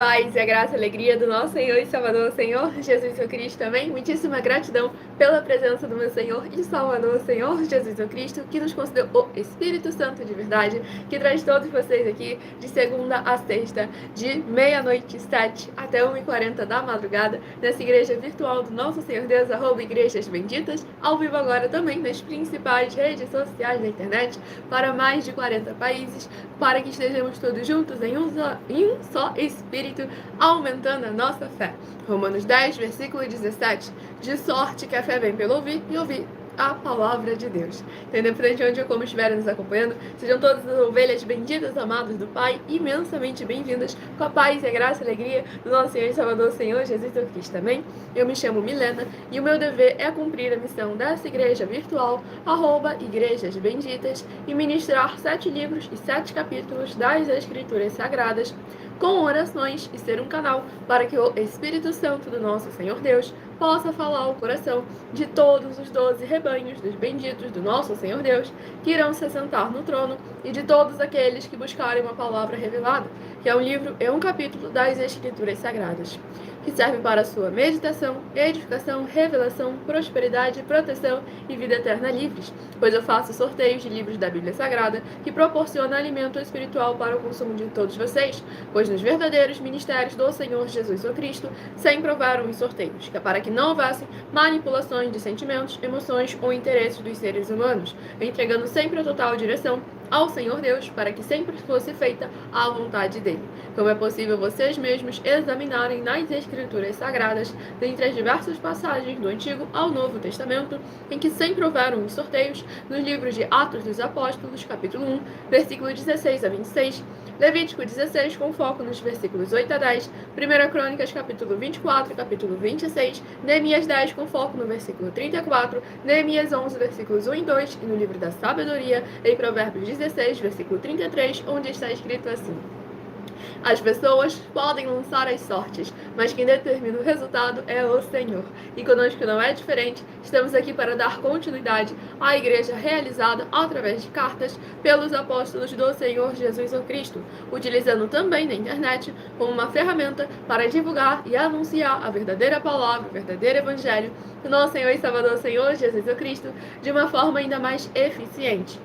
Paz e a graça e a alegria do nosso Senhor e Salvador, Senhor Jesus Cristo, também. Muitíssima gratidão pela presença do meu Senhor e Salvador, Senhor Jesus Cristo, que nos concedeu o Espírito Santo de verdade, que traz todos vocês aqui de segunda a sexta, de meia-noite 7 até 1h40 da madrugada, nessa igreja virtual do nosso Senhor Deus, @Igrejas Benditas, ao vivo agora também nas principais redes sociais da internet, para mais de 40 países, para que estejamos todos juntos em um só Espírito, aumentando a nossa fé. Romanos 10, versículo 17. De sorte que a fé vem pelo ouvir e ouvir a palavra de Deus. Independente de onde ou como estiverem nos acompanhando, sejam todas as ovelhas benditas, amadas do Pai, imensamente bem-vindas, com a paz e a graça e a alegria do nosso Senhor e Salvador, Senhor Jesus Cristo. Também. Eu me chamo Milena e o meu dever é cumprir a missão dessa igreja virtual, @Igrejas Benditas, e ministrar 7 livros e 7 capítulos das Escrituras Sagradas, com orações, e ser um canal para que o Espírito Santo do nosso Senhor Deus possa falar ao coração de todos os 12 rebanhos dos benditos do nosso Senhor Deus, que irão se sentar no trono, e de todos aqueles que buscarem uma palavra revelada, que é um livro e um capítulo das Escrituras Sagradas, que servem para a sua meditação, edificação, revelação, prosperidade, proteção e vida eterna livres, pois eu faço sorteios de livros da Bíblia Sagrada, que proporciona alimento espiritual para o consumo de todos vocês, pois nos verdadeiros ministérios do Senhor Jesus Cristo sempre houveram os sorteios, que é para que não houvesse manipulações de sentimentos, emoções ou interesses dos seres humanos, entregando sempre a total direção ao Senhor Deus, para que sempre fosse feita a vontade dele. Como é possível vocês mesmos examinarem nas Escrituras Sagradas, dentre as diversas passagens do Antigo ao Novo Testamento, em que sempre houveram os sorteios, nos livros de Atos dos Apóstolos, capítulo 1, versículo 16 a 26, Levítico 16, com foco nos versículos 8 a 10, 1 Crônicas, capítulo 24 e capítulo 26, Neemias 10, com foco no versículo 34, Neemias 11, versículos 1 e 2, e no livro da Sabedoria, em Provérbios 16, versículo 33, onde está escrito assim: as pessoas podem lançar as sortes, mas quem determina o resultado é o Senhor. E conosco não é diferente. Estamos aqui para dar continuidade à igreja realizada através de cartas pelos apóstolos do Senhor Jesus Cristo, utilizando também na internet como uma ferramenta para divulgar e anunciar a verdadeira palavra, o verdadeiro evangelho do nosso Senhor e Salvador, Senhor Jesus Cristo, de uma forma ainda mais eficiente.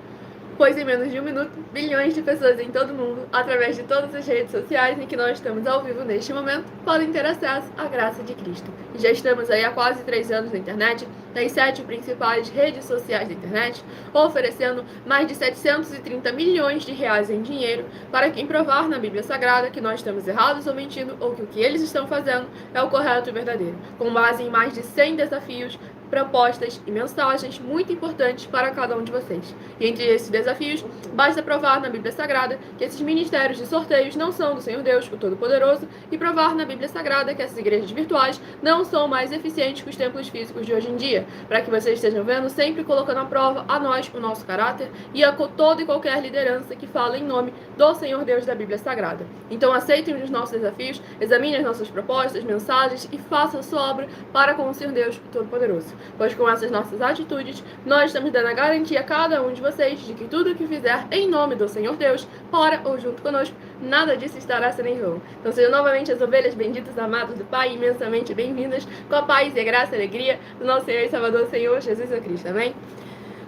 Pois em menos de 1 minuto, bilhões de pessoas em todo o mundo, através de todas as redes sociais em que nós estamos ao vivo neste momento, podem ter acesso à graça de Cristo. E já estamos aí há quase 3 anos na internet, nas 7 principais redes sociais da internet, oferecendo mais de 730 milhões de reais em dinheiro para quem provar na Bíblia Sagrada que nós estamos errados ou mentindo, ou que o que eles estão fazendo é o correto e verdadeiro, com base em mais de 100 desafios, propostas e mensagens muito importantes para cada um de vocês. E entre esses desafios, basta provar na Bíblia Sagrada que esses ministérios de sorteios não são do Senhor Deus, o Todo-Poderoso, e provar na Bíblia Sagrada que essas igrejas virtuais não são mais eficientes que os templos físicos de hoje em dia, para que vocês estejam vendo, sempre colocando à prova a nós, o nosso caráter, e a toda e qualquer liderança que fala em nome do Senhor Deus da Bíblia Sagrada. Então aceitem os nossos desafios, examinem as nossas propostas, mensagens e façam a sua obra para com o Senhor Deus, o Todo-Poderoso. Pois com essas nossas atitudes, nós estamos dando a garantia a cada um de vocês de que tudo o que fizer em nome do Senhor Deus, fora ou junto conosco, nada disso estará sendo em vão. Então sejam novamente as ovelhas benditas, amadas do Pai, imensamente bem-vindas, com a paz e a graça e a alegria do nosso Senhor e Salvador, Senhor Jesus Cristo. Amém?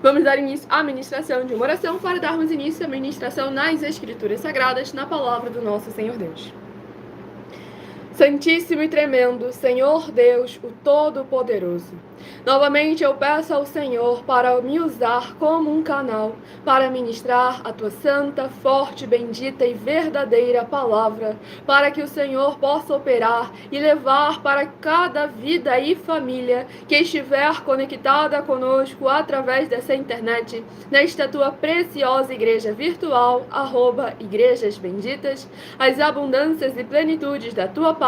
Vamos dar início à ministração de uma oração para darmos início à ministração nas Escrituras Sagradas, na palavra do nosso Senhor Deus. Santíssimo e tremendo, Senhor Deus, o Todo-Poderoso, novamente eu peço ao Senhor para me usar como um canal para ministrar a tua santa, forte, bendita e verdadeira palavra, para que o Senhor possa operar e levar para cada vida e família que estiver conectada conosco através dessa internet, nesta tua preciosa igreja virtual, @Igrejas Benditas, as abundâncias e plenitudes da tua paz,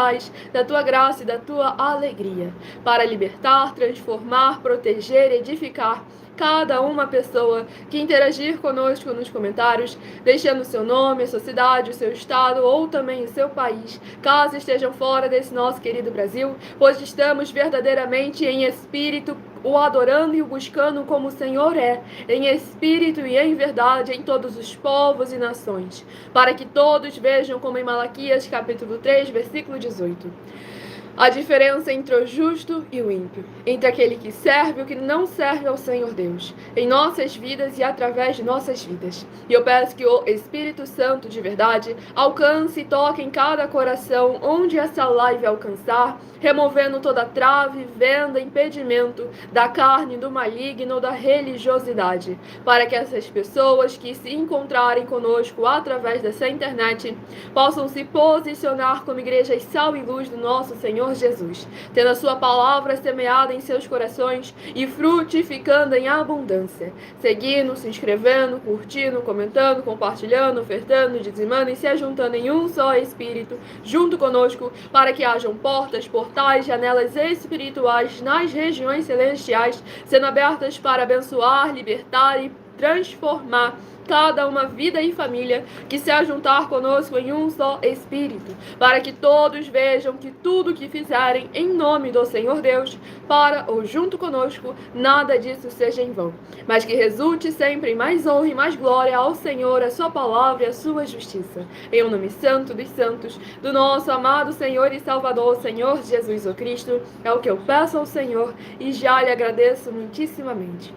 da tua graça e da tua alegria, para libertar, transformar informar, proteger, edificar cada uma pessoa que interagir conosco nos comentários, deixando o seu nome, a sua cidade, o seu estado ou também o seu país, caso estejam fora desse nosso querido Brasil, pois estamos verdadeiramente em espírito o adorando e o buscando como o Senhor é, em espírito e em verdade, em todos os povos e nações, para que todos vejam como em Malaquias capítulo 3, versículo 18. A diferença entre o justo e o ímpio, entre aquele que serve e o que não serve ao Senhor Deus, em nossas vidas e através de nossas vidas. E eu peço que o Espírito Santo de verdade alcance e toque em cada coração onde essa live alcançar, removendo toda trave, venda, impedimento da carne, do maligno, da religiosidade, para que essas pessoas que se encontrarem conosco através dessa internet possam se posicionar como igrejas sal e luz do nosso Senhor Jesus, tendo a sua palavra semeada em seus corações e frutificando em abundância, seguindo, se inscrevendo, curtindo, comentando, compartilhando, ofertando, dizimando e se ajuntando em um só Espírito, junto conosco, para que hajam portas, portais, janelas espirituais nas regiões celestiais, sendo abertas para abençoar, libertar e transformar cada uma vida e família que se ajuntar conosco em um só Espírito, para que todos vejam que tudo que fizerem em nome do Senhor Deus, para ou junto conosco, nada disso seja em vão, mas que resulte sempre em mais honra e mais glória ao Senhor, a sua palavra e a sua justiça. Em o nome santo dos santos, do nosso amado Senhor e Salvador, Senhor Jesus o Cristo, é o que eu peço ao Senhor e já lhe agradeço muitíssimamente.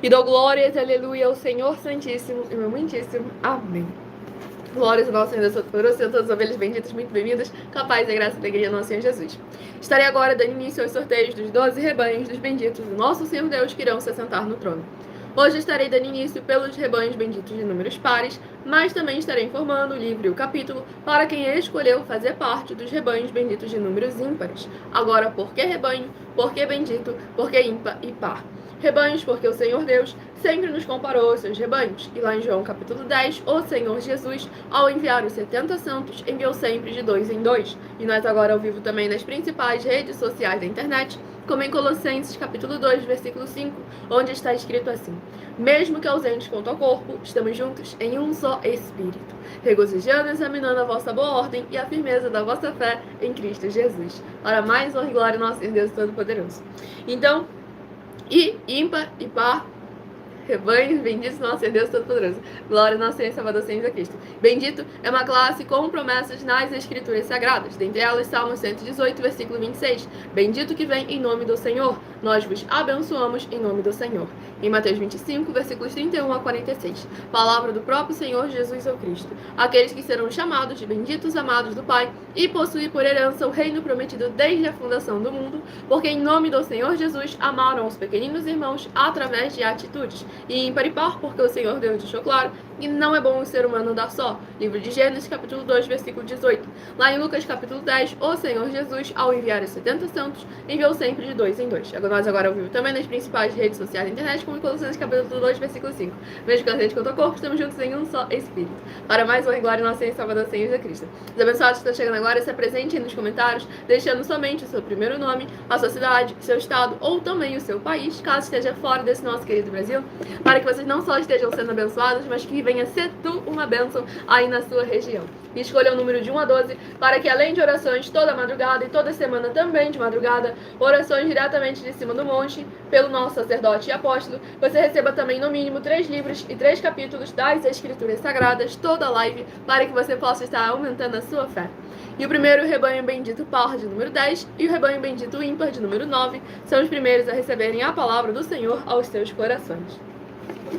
E dou glórias, aleluia, ao Senhor Santíssimo e meu muitíssimo amém. Glórias ao nosso Senhor Deus Todo-Poderoso, sejam todas as ovelhas benditas, muito bem-vindas, capaz e graça e alegria ao nosso Senhor Jesus. Estarei agora dando início aos sorteios dos 12 rebanhos dos benditos do nosso Senhor Deus que irão se assentar no trono. Hoje estarei dando início pelos rebanhos benditos de números pares, mas também estarei informando o livro e o capítulo para quem escolheu fazer parte dos rebanhos benditos de números ímpares. Agora, por que rebanho? Por que bendito? Por que ímpar e par? Rebanhos, porque o Senhor Deus sempre nos comparou aos seus rebanhos. E lá em João capítulo 10, o Senhor Jesus, ao enviar os 70 santos, enviou sempre de 2 em 2. E nós agora ao vivo também nas principais redes sociais da internet, como em Colossenses capítulo 2, versículo 5, onde está escrito assim: mesmo que ausentes quanto ao corpo, estamos juntos em um só Espírito, regozijando e examinando a vossa boa ordem e a firmeza da vossa fé em Cristo Jesus. Para mais honra e glória ao nosso Deus Todo-Poderoso. Então, e ímpar e par, rebanhos benditos nosso Senhor Deus Todo-Poderoso. Glória ao nosso Senhor e Salvador Jesus Cristo. Bendito é uma classe com promessas nas Escrituras Sagradas. Dentre elas, Salmo 118, versículo 26. Bendito que vem em nome do Senhor. Nós vos abençoamos em nome do Senhor. Em Mateus 25, versículos 31 a 46. Palavra do próprio Senhor Jesus o Cristo. Aqueles que serão chamados de benditos amados do Pai e possuir por herança o reino prometido desde a fundação do mundo, porque em nome do Senhor Jesus amaram os pequeninos irmãos através de atitudes. E ímpar e par, porque o Senhor Deus deixou claro que não é bom o ser humano dar só. Livro de Gênesis, capítulo 2, versículo 18. Lá em Lucas, capítulo 10, o Senhor Jesus, ao enviar os 70 santos, enviou sempre de 2 em 2. Nós agora ao vivo também nas principais redes sociais da internet, como em Colossenses, capítulo 2, versículo 5. Mesmo que a gente quanto ao corpo, estamos juntos em um só Espírito. Para mais honra e glória, nosso Senhor e Salvador, Senhor Jesus Cristo. Os abençoados que estão chegando agora, se apresentem nos comentários, deixando somente o seu primeiro nome, a sua cidade, seu estado ou também o seu país, caso esteja fora desse nosso querido Brasil, para que vocês não só estejam sendo abençoados, mas que venha ser tu uma bênção aí na sua região. E escolha o número de 1 a 12, para que além de orações toda madrugada e toda semana também de madrugada, orações diretamente de cima do monte, pelo nosso sacerdote e apóstolo, você receba também no mínimo 3 livros e 3 capítulos das Escrituras Sagradas, toda live, para que você possa estar aumentando a sua fé. E o primeiro rebanho bendito par de número 10 e o rebanho bendito ímpar de número 9 são os primeiros a receberem a palavra do Senhor aos seus corações.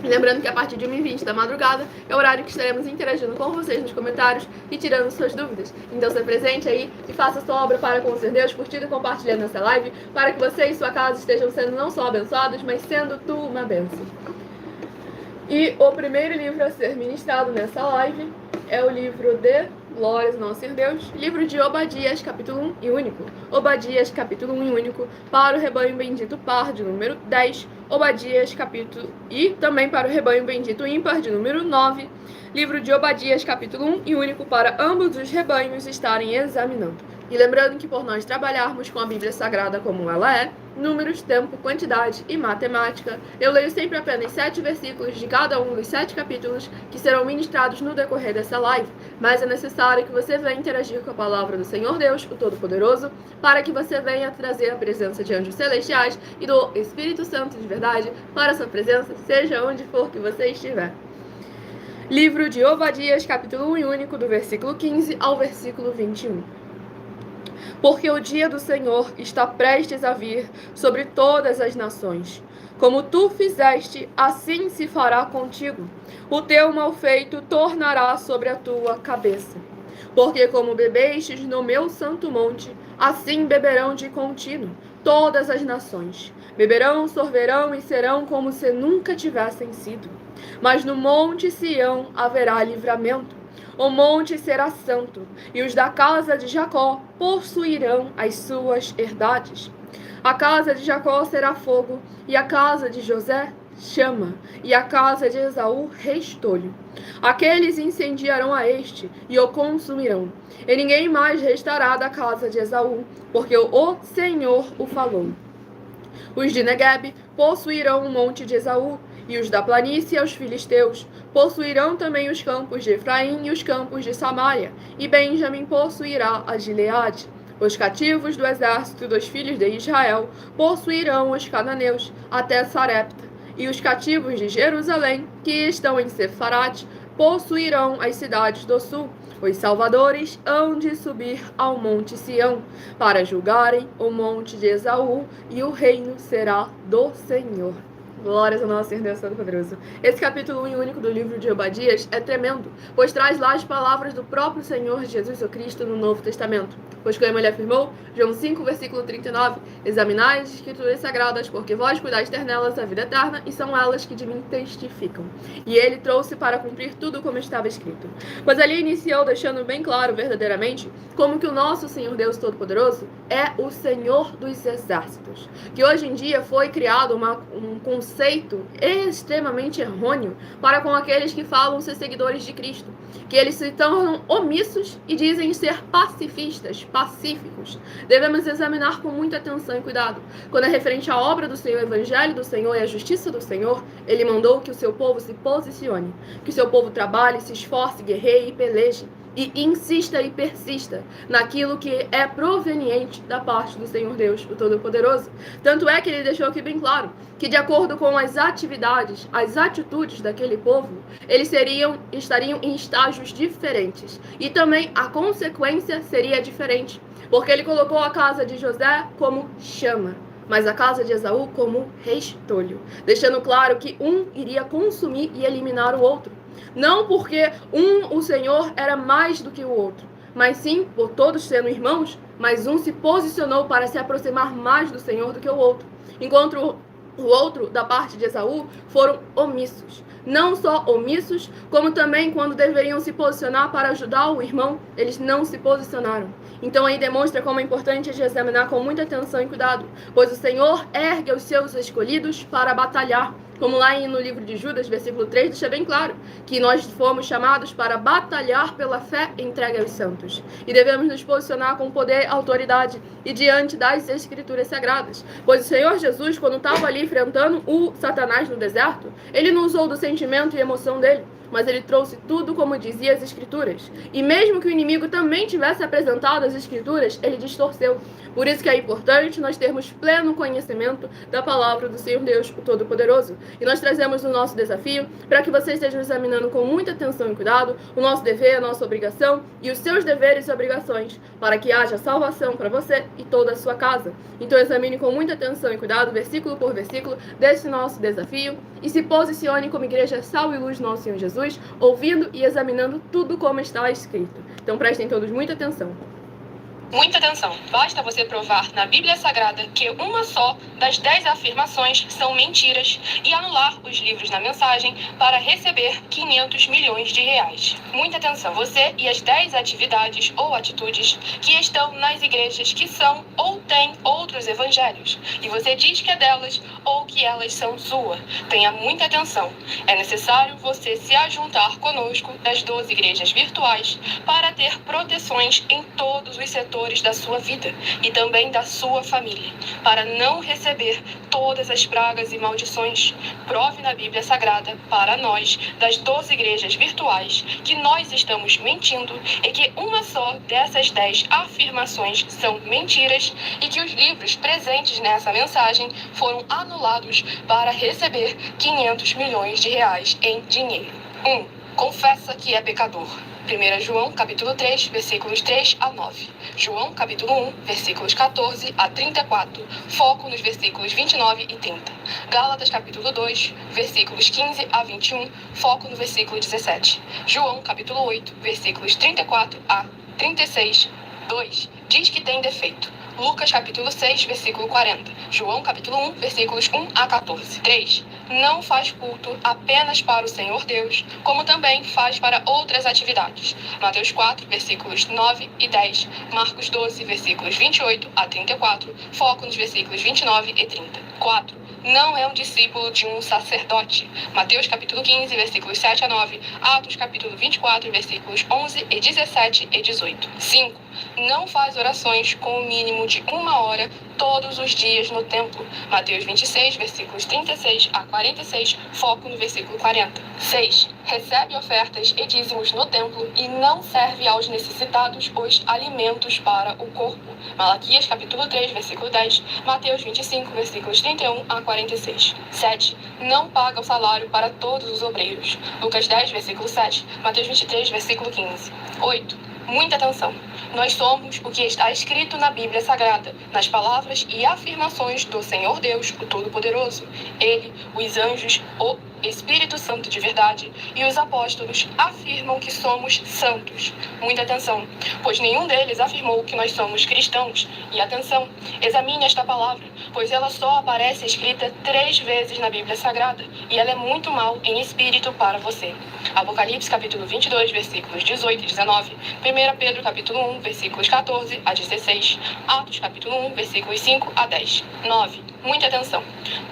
Lembrando que a partir de 1h20 da madrugada é o horário que estaremos interagindo com vocês nos comentários e tirando suas dúvidas. Então se presente aí e faça sua obra para com o Senhor Deus, curtindo e compartilhando essa live, para que você e sua casa estejam sendo não só abençoados, mas sendo tu uma bênção. E o primeiro livro a ser ministrado nessa live é o livro de Glórias ao nosso Senhor Deus, livro de Obadias, capítulo 1 e único. Obadias, capítulo 1 e único, para o rebanho bendito par de número 10. Obadias, capítulo... E também para o rebanho bendito ímpar de número 9. Livro de Obadias, capítulo 1 e único, para ambos os rebanhos estarem examinando. E lembrando que por nós trabalharmos com a Bíblia Sagrada como ela é, números, tempo, quantidade e matemática, eu leio sempre apenas 7 versículos de cada um dos 7 capítulos que serão ministrados no decorrer dessa live, mas é necessário que você venha interagir com a palavra do Senhor Deus, o Todo-Poderoso, para que você venha trazer a presença de anjos celestiais e do Espírito Santo de verdade para a sua presença, seja onde for que você estiver. Livro de Obadias, capítulo 1 e único, do versículo 15 ao versículo 21. Porque o dia do Senhor está prestes a vir sobre todas as nações. Como tu fizeste, assim se fará contigo. O teu malfeito tornará sobre a tua cabeça. Porque como bebestes no meu santo monte, assim beberão de contínuo todas as nações. Beberão, sorverão e serão como se nunca tivessem sido. Mas no monte Sião haverá livramento. O monte será santo, e os da casa de Jacó possuirão as suas herdades. A casa de Jacó será fogo, e a casa de José chama, e a casa de Esaú restolho. Aqueles incendiarão a este, e o consumirão. E ninguém mais restará da casa de Esaú, porque o Senhor o falou. Os de Neguebe possuirão o monte de Esaú, e os da planície aos filisteus. Possuirão também os campos de Efraim e os campos de Samaria, e Benjamim possuirá a Gileade. Os cativos do exército dos filhos de Israel possuirão os cananeus até Sarepta, e os cativos de Jerusalém, que estão em Sefarate, possuirão as cidades do sul. Os salvadores hão de subir ao monte Sião, para julgarem o monte de Esaú, e o reino será do Senhor. Glórias ao nosso Senhor Deus Todo-Poderoso. Esse capítulo 1 único do livro de Obadias é tremendo, pois traz lá as palavras do próprio Senhor Jesus o Cristo no Novo Testamento. Pois como ele afirmou, João 5, versículo 39, examinai as escrituras sagradas, porque vós cuidais ter nelas a vida eterna, e são elas que de mim testificam. E ele trouxe para cumprir tudo como estava escrito. Pois ali iniciou deixando bem claro verdadeiramente como que o nosso Senhor Deus Todo-Poderoso é o Senhor dos exércitos. Que hoje em dia foi criado um conceito extremamente errôneo para com aqueles que falam ser seguidores de Cristo, que eles se tornam omissos e dizem ser pacifistas, pacíficos. Devemos examinar com muita atenção e cuidado. Quando é referente à obra do Senhor, o Evangelho do Senhor e a justiça do Senhor, ele mandou que o seu povo se posicione, que o seu povo trabalhe, se esforce, guerreie e peleje, e insista e persista naquilo que é proveniente da parte do Senhor Deus, o Todo-Poderoso. Tanto é que ele deixou aqui bem claro que, de acordo com as atividades, as atitudes daquele povo, eles estariam em estágios diferentes. E também a consequência seria diferente, porque ele colocou a casa de José como chama, mas a casa de Esaú como restolho, deixando claro que um iria consumir e eliminar o outro. Não porque o Senhor era mais do que o outro, mas sim, por todos sendo irmãos, mas um se posicionou para se aproximar mais do Senhor do que o outro, enquanto o outro, da parte de Esaú, foram omissos. Não só omissos, como também quando deveriam se posicionar para ajudar o irmão, eles não se posicionaram. Então aí demonstra como é importante a gente examinar com muita atenção e cuidado, pois o Senhor ergue os seus escolhidos para batalhar. Como lá no livro de Judas, versículo 3, deixa bem claro que nós fomos chamados para batalhar pela fé entregue aos santos. E devemos nos posicionar com poder e autoridade e diante das escrituras sagradas. Pois o Senhor Jesus, quando estava ali enfrentando o Satanás no deserto, ele não usou do sentimento e emoção dele, mas ele trouxe tudo como dizia as escrituras. E mesmo que o inimigo também tivesse apresentado as escrituras, ele distorceu. Por isso que é importante nós termos pleno conhecimento da palavra do Senhor Deus, o Todo-Poderoso. E nós trazemos o nosso desafio para que vocês estejam examinando com muita atenção e cuidado o nosso dever, a nossa obrigação e os seus deveres e obrigações, para que haja salvação para você e toda a sua casa. Então examine com muita atenção e cuidado, versículo por versículo, desse nosso desafio e se posicione como igreja sal e luz do nosso Senhor Jesus, ouvindo e examinando tudo como está escrito. Então prestem todos muita atenção. Muita atenção! Basta você provar na Bíblia Sagrada que uma só das 10 afirmações são mentiras e anular os livros na mensagem para receber 500 milhões de reais. Muita atenção! Você e as 10 atividades ou atitudes que estão nas igrejas que são ou têm outros evangelhos e você diz que é delas ou que elas são sua. Tenha muita atenção! É necessário você se ajuntar conosco das 12 igrejas virtuais para ter proteções em todos os setores pastores da sua vida e também da sua família, para não receber todas as pragas e maldições. Prove na Bíblia Sagrada, para nós, das 12 igrejas virtuais, que nós estamos mentindo e que uma só dessas 10 afirmações são mentiras e que os livros presentes nessa mensagem foram anulados para receber 500 milhões de reais em dinheiro. 1. Confessa que é pecador. 1 João, capítulo 3, versículos 3 a 9. João, capítulo 1, versículos 14 a 34. Foco nos versículos 29 e 30. Gálatas, capítulo 2, versículos 15 a 21. Foco no versículo 17. João, capítulo 8, versículos 34 a 36. 2. Diz que tem defeito. Lucas, capítulo 6, versículo 40. João, capítulo 1, versículos 1 a 14. 3. Não faz culto apenas para o Senhor Deus, como também faz para outras atividades. Mateus 4, versículos 9 e 10. Marcos 12, versículos 28 a 34. Foco nos versículos 29 e 30. 4. Não é um discípulo de um sacerdote. Mateus capítulo 15, versículos 7 a 9. Atos capítulo 24, versículos 11 e 17 e 18. 5. Não faz orações com o mínimo de 1 hora todos os dias no templo. Mateus 26, versículos 36 a 46. Foco no versículo 40. 6. Recebe ofertas e dízimos no templo e não serve aos necessitados os alimentos para o corpo. Malaquias capítulo 3, versículo 10. Mateus 25, versículos 31 a 46. 7. Não paga o salário para todos os obreiros. Lucas 10, versículo 7. Mateus 23, versículo 15. 8. Muita atenção. Nós somos o que está escrito na Bíblia Sagrada, nas palavras e afirmações do Senhor Deus, o Todo-Poderoso. Ele, os anjos, o Espírito Santo de verdade e os apóstolos afirmam que somos santos. Muita atenção, pois nenhum deles afirmou que nós somos cristãos. E atenção, examine esta palavra, pois ela só aparece escrita 3 vezes na Bíblia Sagrada e ela é muito mal em espírito para você. Apocalipse capítulo 22, versículos 18 e 19. 1 Pedro capítulo 1, versículos 14 a 16. Atos capítulo 1, versículos 5 a 10. 9. Muita atenção.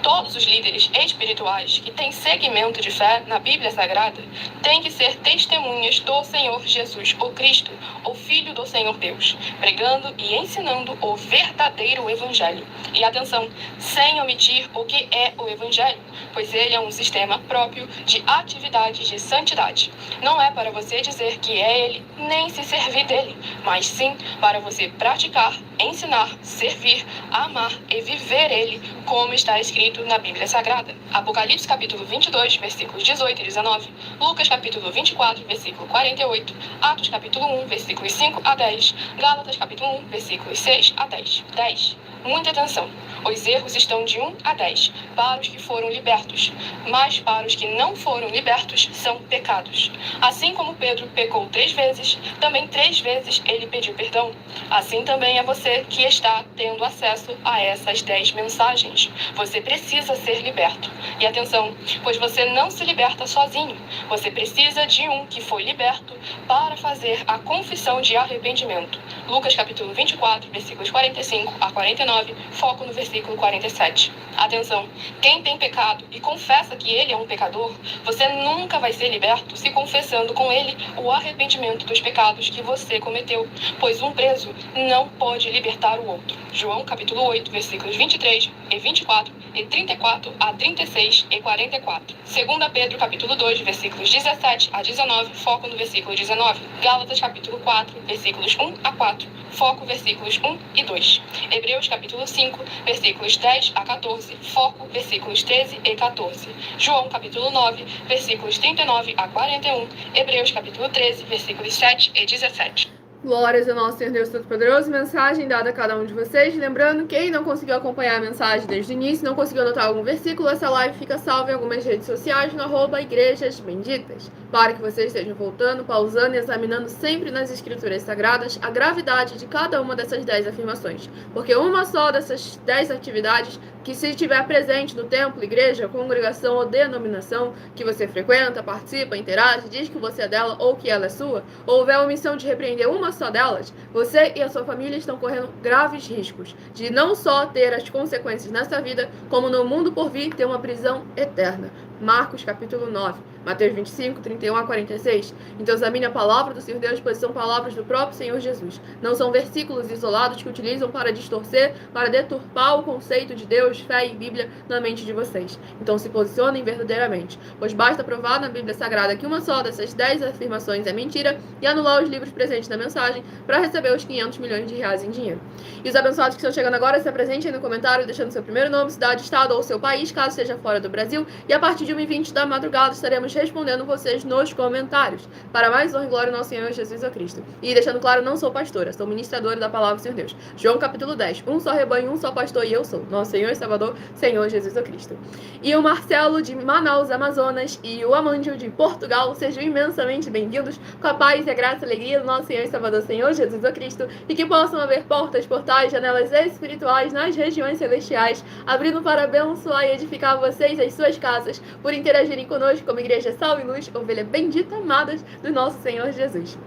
Todos os líderes espirituais que têm segmento de fé na Bíblia Sagrada têm que ser testemunhas do Senhor Jesus, o Cristo, o Filho do Senhor Deus, pregando e ensinando o verdadeiro Evangelho. E atenção, sem omitir o que é o Evangelho, pois ele é um sistema próprio de atividades de santidade. Não é para você dizer que é ele, nem se servir dele, mas sim para você praticar, ensinar, servir, amar e viver ele, como está escrito na Bíblia Sagrada. Apocalipse capítulo 22, versículos 18 e 19. Lucas capítulo 24, versículo 48. Atos capítulo 1, versículos 5 a 10. Gálatas capítulo 1, versículos 6 a 10. 10. Muita atenção. Os erros estão de 1 a 10 para os que foram libertos, mas para os que não foram libertos são pecados. Assim como Pedro pecou 3 vezes, também 3 vezes ele pediu perdão. Assim também é você que está tendo acesso a essas 10 mensagens. Você precisa ser liberto. E atenção, pois você não se liberta sozinho. Você precisa de um que foi liberto para fazer a confissão de arrependimento. Lucas capítulo 24, versículos 45 a 49, foco no versículo 47. Atenção, quem tem pecado e confessa que ele é um pecador, você nunca vai ser liberto se confessando com ele o arrependimento dos pecados que você cometeu, pois um preso não pode libertar o outro. João capítulo 8, versículos 23 e 24 e 34 a 36 e 44. 2 Pedro capítulo 2, versículos 17 a 19, foco no versículo 19. Gálatas capítulo 4, versículos 1 a 4, foco versículos 1 e 2. Hebreus capítulo 5, versículos 10 a 14, foco versículos 13 e 14. João capítulo 9, versículos 39 a 41. Hebreus capítulo 13, versículos 7 e 17. Glórias ao nosso Senhor Deus Todo-Poderoso, mensagem dada a cada um de vocês. Lembrando, quem não conseguiu acompanhar a mensagem desde o início, não conseguiu anotar algum versículo, essa live fica salva em algumas redes sociais no @Igrejas Benditas, para que vocês estejam voltando, pausando e examinando sempre nas escrituras sagradas a gravidade de cada uma dessas 10 afirmações. Porque uma só dessas 10 atividades, que se estiver presente no templo, igreja, congregação ou denominação que você frequenta, participa, interage, diz que você é dela ou que ela é sua, ou houver a omissão de repreender uma só delas, você e a sua família estão correndo graves riscos de não só ter as consequências nessa vida, como no mundo por vir ter uma prisão eterna. Marcos capítulo 9. Mateus 25, 31 a 46. Então examine a palavra do Senhor Deus, pois são palavras do próprio Senhor Jesus. Não são versículos isolados que utilizam para distorcer, para deturpar o conceito de Deus, fé e Bíblia na mente de vocês. Então se posicionem verdadeiramente, pois basta provar na Bíblia Sagrada que uma só dessas 10 afirmações é mentira e anular os livros presentes na mensagem para receber os 500 milhões de reais em dinheiro. E os abençoados que estão chegando agora, se apresentem no comentário deixando seu primeiro nome, cidade, estado ou seu país, caso seja fora do Brasil, e a partir de 1h20 da madrugada estaremos respondendo vocês nos comentários. Para mais honra e glória ao nosso Senhor Jesus Cristo. E deixando claro, não sou pastora, sou ministradora da palavra do Senhor Deus. João capítulo 10, um só rebanho, um só pastor e eu sou, nosso Senhor e Salvador, Senhor Jesus Cristo. E o Marcelo de Manaus, Amazonas, e o Amândio de Portugal, sejam imensamente bem-vindos, com a paz e a graça e a alegria do nosso Senhor e Salvador, Senhor Jesus Cristo, e que possam haver portas, portais, janelas espirituais nas regiões celestiais, abrindo para abençoar e edificar vocês e as suas casas, por interagirem conosco como Igreja Sal e Luz, ovelha bendita amadas do nosso Senhor Jesus.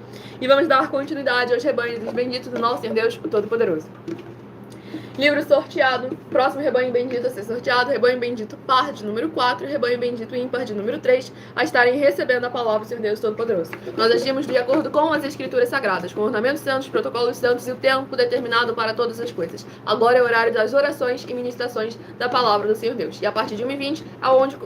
E vamos dar continuidade aos rebanhos dos benditos do nosso Senhor Deus, o Todo-Poderoso. Livro sorteado, próximo rebanho bendito a ser sorteado, rebanho bendito par de número 4, rebanho bendito ímpar de número 3, a estarem recebendo a palavra do Senhor Deus Todo-Poderoso. Nós agimos de acordo com as Escrituras Sagradas, com ornamentos santos, protocolos santos e o tempo determinado para todas as coisas. Agora é o horário das orações e ministrações da palavra do Senhor Deus. E a partir de 1h20,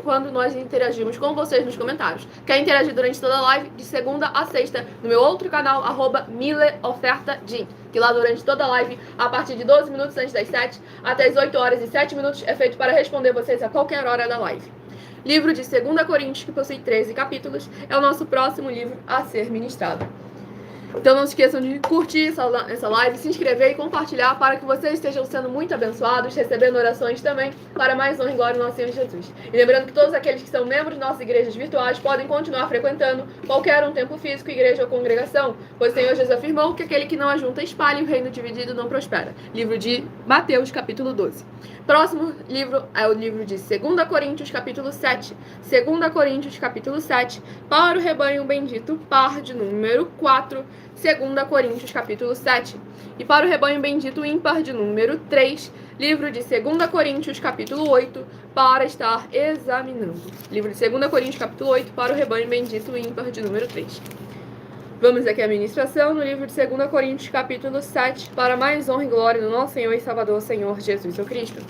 quando nós interagimos com vocês nos comentários. Quer interagir durante toda a live, de segunda a sexta, no meu outro canal, @mileofertadim. Que lá durante toda a live, a partir de 12 minutos antes das 7 até as 8 horas e 7 minutos, é feito para responder vocês a qualquer hora da live. Livro de 2 Coríntios, que possui 13 capítulos, é o nosso próximo livro a ser ministrado. Então não se esqueçam de curtir essa live, se inscrever e compartilhar para que vocês estejam sendo muito abençoados, recebendo orações também, para mais honra e glória ao nosso Senhor Jesus. E lembrando que todos aqueles que são membros de nossas igrejas virtuais podem continuar frequentando qualquer um templo físico, igreja ou congregação, pois o Senhor Jesus afirmou que aquele que não ajunta espalha e o reino dividido não prospera. Livro de Mateus, capítulo 12. Próximo livro é o livro de 2 Coríntios, capítulo 7. 2 Coríntios, capítulo 7, para o rebanho bendito, par de número 4, 2 Coríntios, capítulo 7. E para o rebanho bendito, ímpar de número 3, livro de 2 Coríntios, capítulo 8, para estar examinando. Livro de 2 Coríntios, capítulo 8, para o rebanho bendito, ímpar de número 3. Vamos aqui à ministração no livro de 2 Coríntios, capítulo 7, para mais honra e glória do nosso Senhor e Salvador, Senhor Jesus Cristo.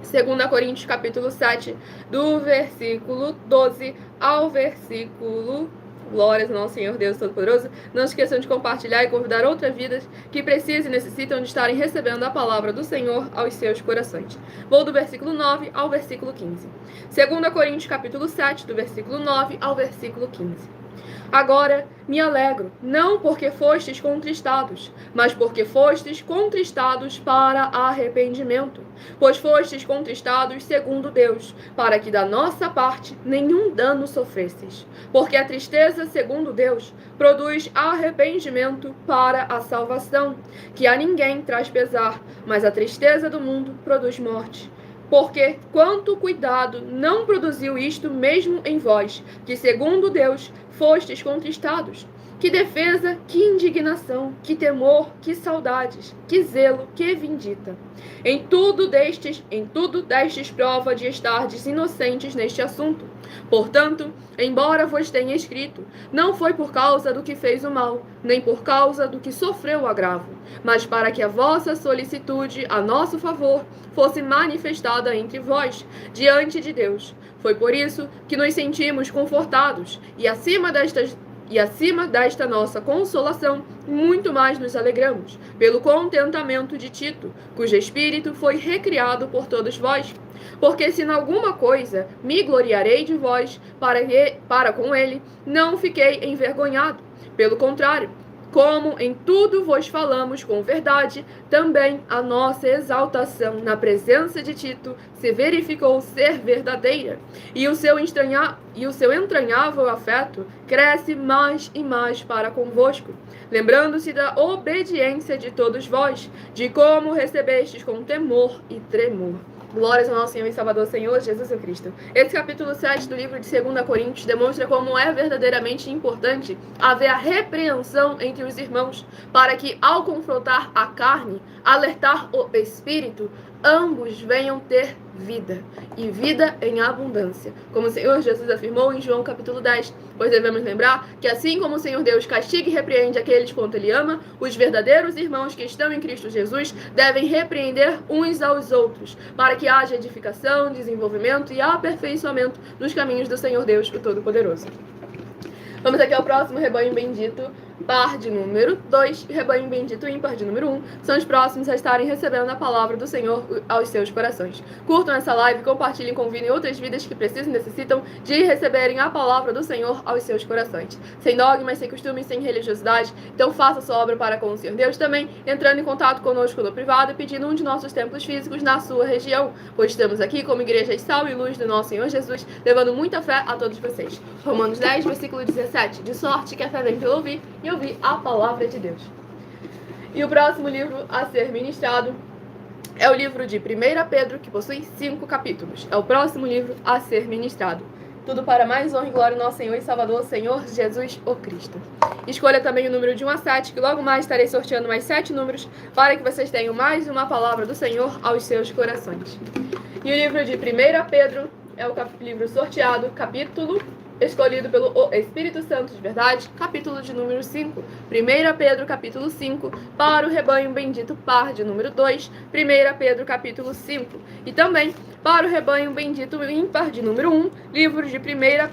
2 Coríntios, capítulo 7, do versículo 12 ao versículo... Glórias ao nosso Senhor Deus Todo-Poderoso. Não esqueçam de compartilhar e convidar outras vidas que precisam e necessitam de estarem recebendo a palavra do Senhor aos seus corações. Vou do versículo 9 ao versículo 15. 2 Coríntios, capítulo 7, do versículo 9 ao versículo 15. Agora me alegro, não porque fostes contristados, mas porque fostes contristados para arrependimento. Pois fostes contristados segundo Deus, para que da nossa parte nenhum dano sofresses. Porque a tristeza segundo Deus produz arrependimento para a salvação, que a ninguém traz pesar, mas a tristeza do mundo produz morte. Porque quanto cuidado não produziu isto mesmo em vós, que segundo Deus fostes contristados? Que defesa, que indignação, que temor, que saudades, que zelo, que vindita. Em tudo destes prova de estardes inocentes neste assunto. Portanto, embora vos tenha escrito, não foi por causa do que fez o mal, nem por causa do que sofreu o agravo, mas para que a vossa solicitude a nosso favor fosse manifestada entre vós, diante de Deus. Foi por isso que nos sentimos confortados, e acima desta nossa consolação, muito mais nos alegramos, pelo contentamento de Tito, cujo espírito foi recriado por todos vós. Porque se em alguma coisa me gloriarei de vós, para com ele, não fiquei envergonhado. Pelo contrário, como em tudo vos falamos com verdade, também a nossa exaltação na presença de Tito se verificou ser verdadeira, e o seu entranhável afeto cresce mais e mais para convosco, lembrando-se da obediência de todos vós, de como recebestes com temor e tremor. Glórias ao nosso Senhor e Salvador, Senhor Jesus Cristo. Esse capítulo 7 do livro de 2 Coríntios demonstra como é verdadeiramente importante haver a repreensão entre os irmãos, para que, ao confrontar a carne, alertar o espírito, ambos venham ter vida, e vida em abundância, como o Senhor Jesus afirmou em João capítulo 10, pois devemos lembrar que assim como o Senhor Deus castiga e repreende aqueles quanto Ele ama, os verdadeiros irmãos que estão em Cristo Jesus devem repreender uns aos outros, para que haja edificação, desenvolvimento e aperfeiçoamento nos caminhos do Senhor Deus, o Todo-Poderoso. Vamos aqui ao próximo rebanho bendito, par de número 2 e rebanho bendito ímpar de número 1. São os próximos a estarem recebendo a palavra do Senhor aos seus corações. Curtam essa live, compartilhem, convidem outras vidas que precisam e necessitam de receberem a palavra do Senhor aos seus corações. Sem dogmas, sem costumes, sem religiosidade. Então faça sua obra para com o Senhor Deus também, entrando em contato conosco no privado e pedindo um de nossos templos físicos na sua região, pois estamos aqui como igreja sal e luz do nosso Senhor Jesus, levando muita fé a todos vocês. Romanos 10, versículo 17. De sorte que a fé vem pelo ouvir e ouvir a palavra de Deus. E o próximo livro a ser ministrado é o livro de 1 Pedro, que possui 5 capítulos. É o próximo livro a ser ministrado. Tudo para mais honra e glória do nosso Senhor e Salvador, Senhor Jesus, o Cristo. Escolha também o número de 1 a 7, que logo mais estarei sorteando mais 7 números, para que vocês tenham mais uma palavra do Senhor aos seus corações. E o livro de 1 Pedro é o livro sorteado, capítulo escolhido pelo Espírito Santo de verdade, capítulo de número 5. 1 Pedro, capítulo 5, para o rebanho bendito par de número 2, 1 Pedro, capítulo 5. E também para o rebanho bendito ímpar de número 1, livro de 1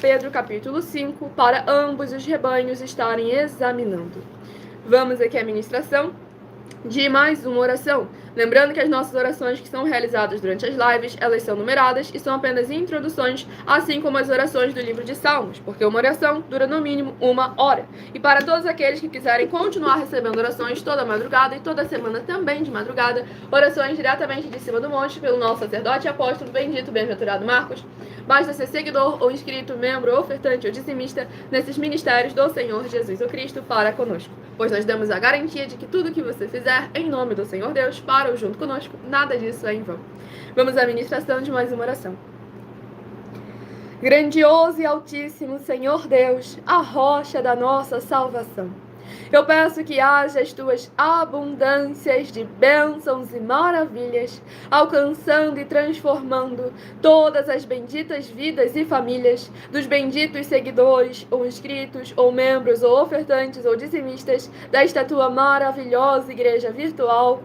Pedro, capítulo 5, para ambos os rebanhos estarem examinando. Vamos aqui à ministração de mais uma oração. Lembrando que as nossas orações que são realizadas durante as lives, elas são numeradas e são apenas introduções, assim como as orações do livro de Salmos, porque uma oração dura no mínimo 1 hora. E para todos aqueles que quiserem continuar recebendo orações toda madrugada e toda semana também de madrugada, orações diretamente de cima do monte pelo nosso sacerdote e apóstolo bendito, bem-aventurado Marcos, basta ser seguidor ou inscrito, membro, ofertante ou dizimista nesses ministérios do Senhor Jesus o Cristo para conosco, pois nós damos a garantia de que tudo que você fizer em nome do Senhor Deus, para ou junto conosco, nada disso é em vão. Vamos à ministração de mais uma oração. Grandioso e altíssimo Senhor Deus, a rocha da nossa salvação, eu peço que haja as tuas abundâncias de bênçãos e maravilhas, alcançando e transformando todas as benditas vidas e famílias dos benditos seguidores, ou inscritos, ou membros, ou ofertantes, ou dizimistas desta tua maravilhosa igreja virtual,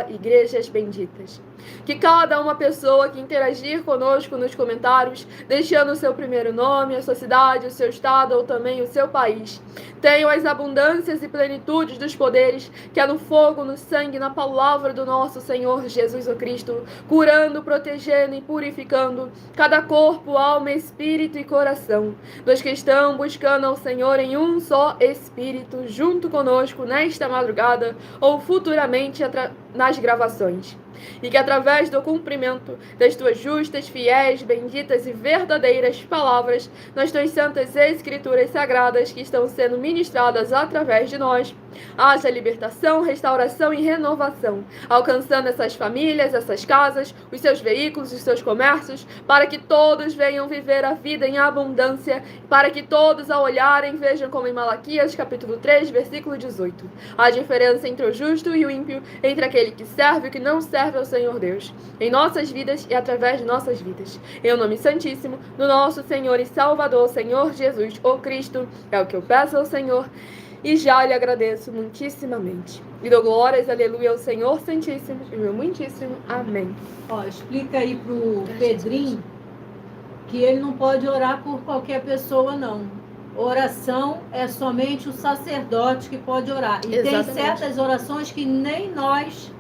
@Igrejas Benditas. Que cada uma pessoa que interagir conosco nos comentários, deixando o seu primeiro nome, a sua cidade, o seu estado ou também o seu país, tenham as abundâncias e plenitudes dos poderes que há no fogo, no sangue, na palavra do nosso Senhor Jesus o Cristo, curando, protegendo e purificando cada corpo, alma, espírito e coração dos que estão buscando ao Senhor em um só Espírito, junto conosco nesta madrugada ou futuramente nas gravações. E que através do cumprimento das tuas justas, fiéis, benditas e verdadeiras palavras, nas tuas santas escrituras sagradas que estão sendo ministradas através de nós, haja libertação, restauração e renovação, alcançando essas famílias, essas casas, os seus veículos, os seus comércios, para que todos venham viver a vida em abundância, para que todos ao olharem vejam como em Malaquias capítulo 3, versículo 18, a diferença entre o justo e o ímpio, entre aquele que serve e o que não serve ao Senhor Deus, em nossas vidas e através de nossas vidas. Em nome santíssimo do nosso Senhor e Salvador, Senhor Jesus, o Cristo, é o que eu peço ao Senhor e já lhe agradeço muitíssimamente. E dou glórias, aleluia, ao Senhor Santíssimo e meu muitíssimo amém. Ó, explica aí pro Pedrinho que ele não pode orar por qualquer pessoa, não. Oração é somente o sacerdote que pode orar. E Exatamente. Tem certas orações que nem nós,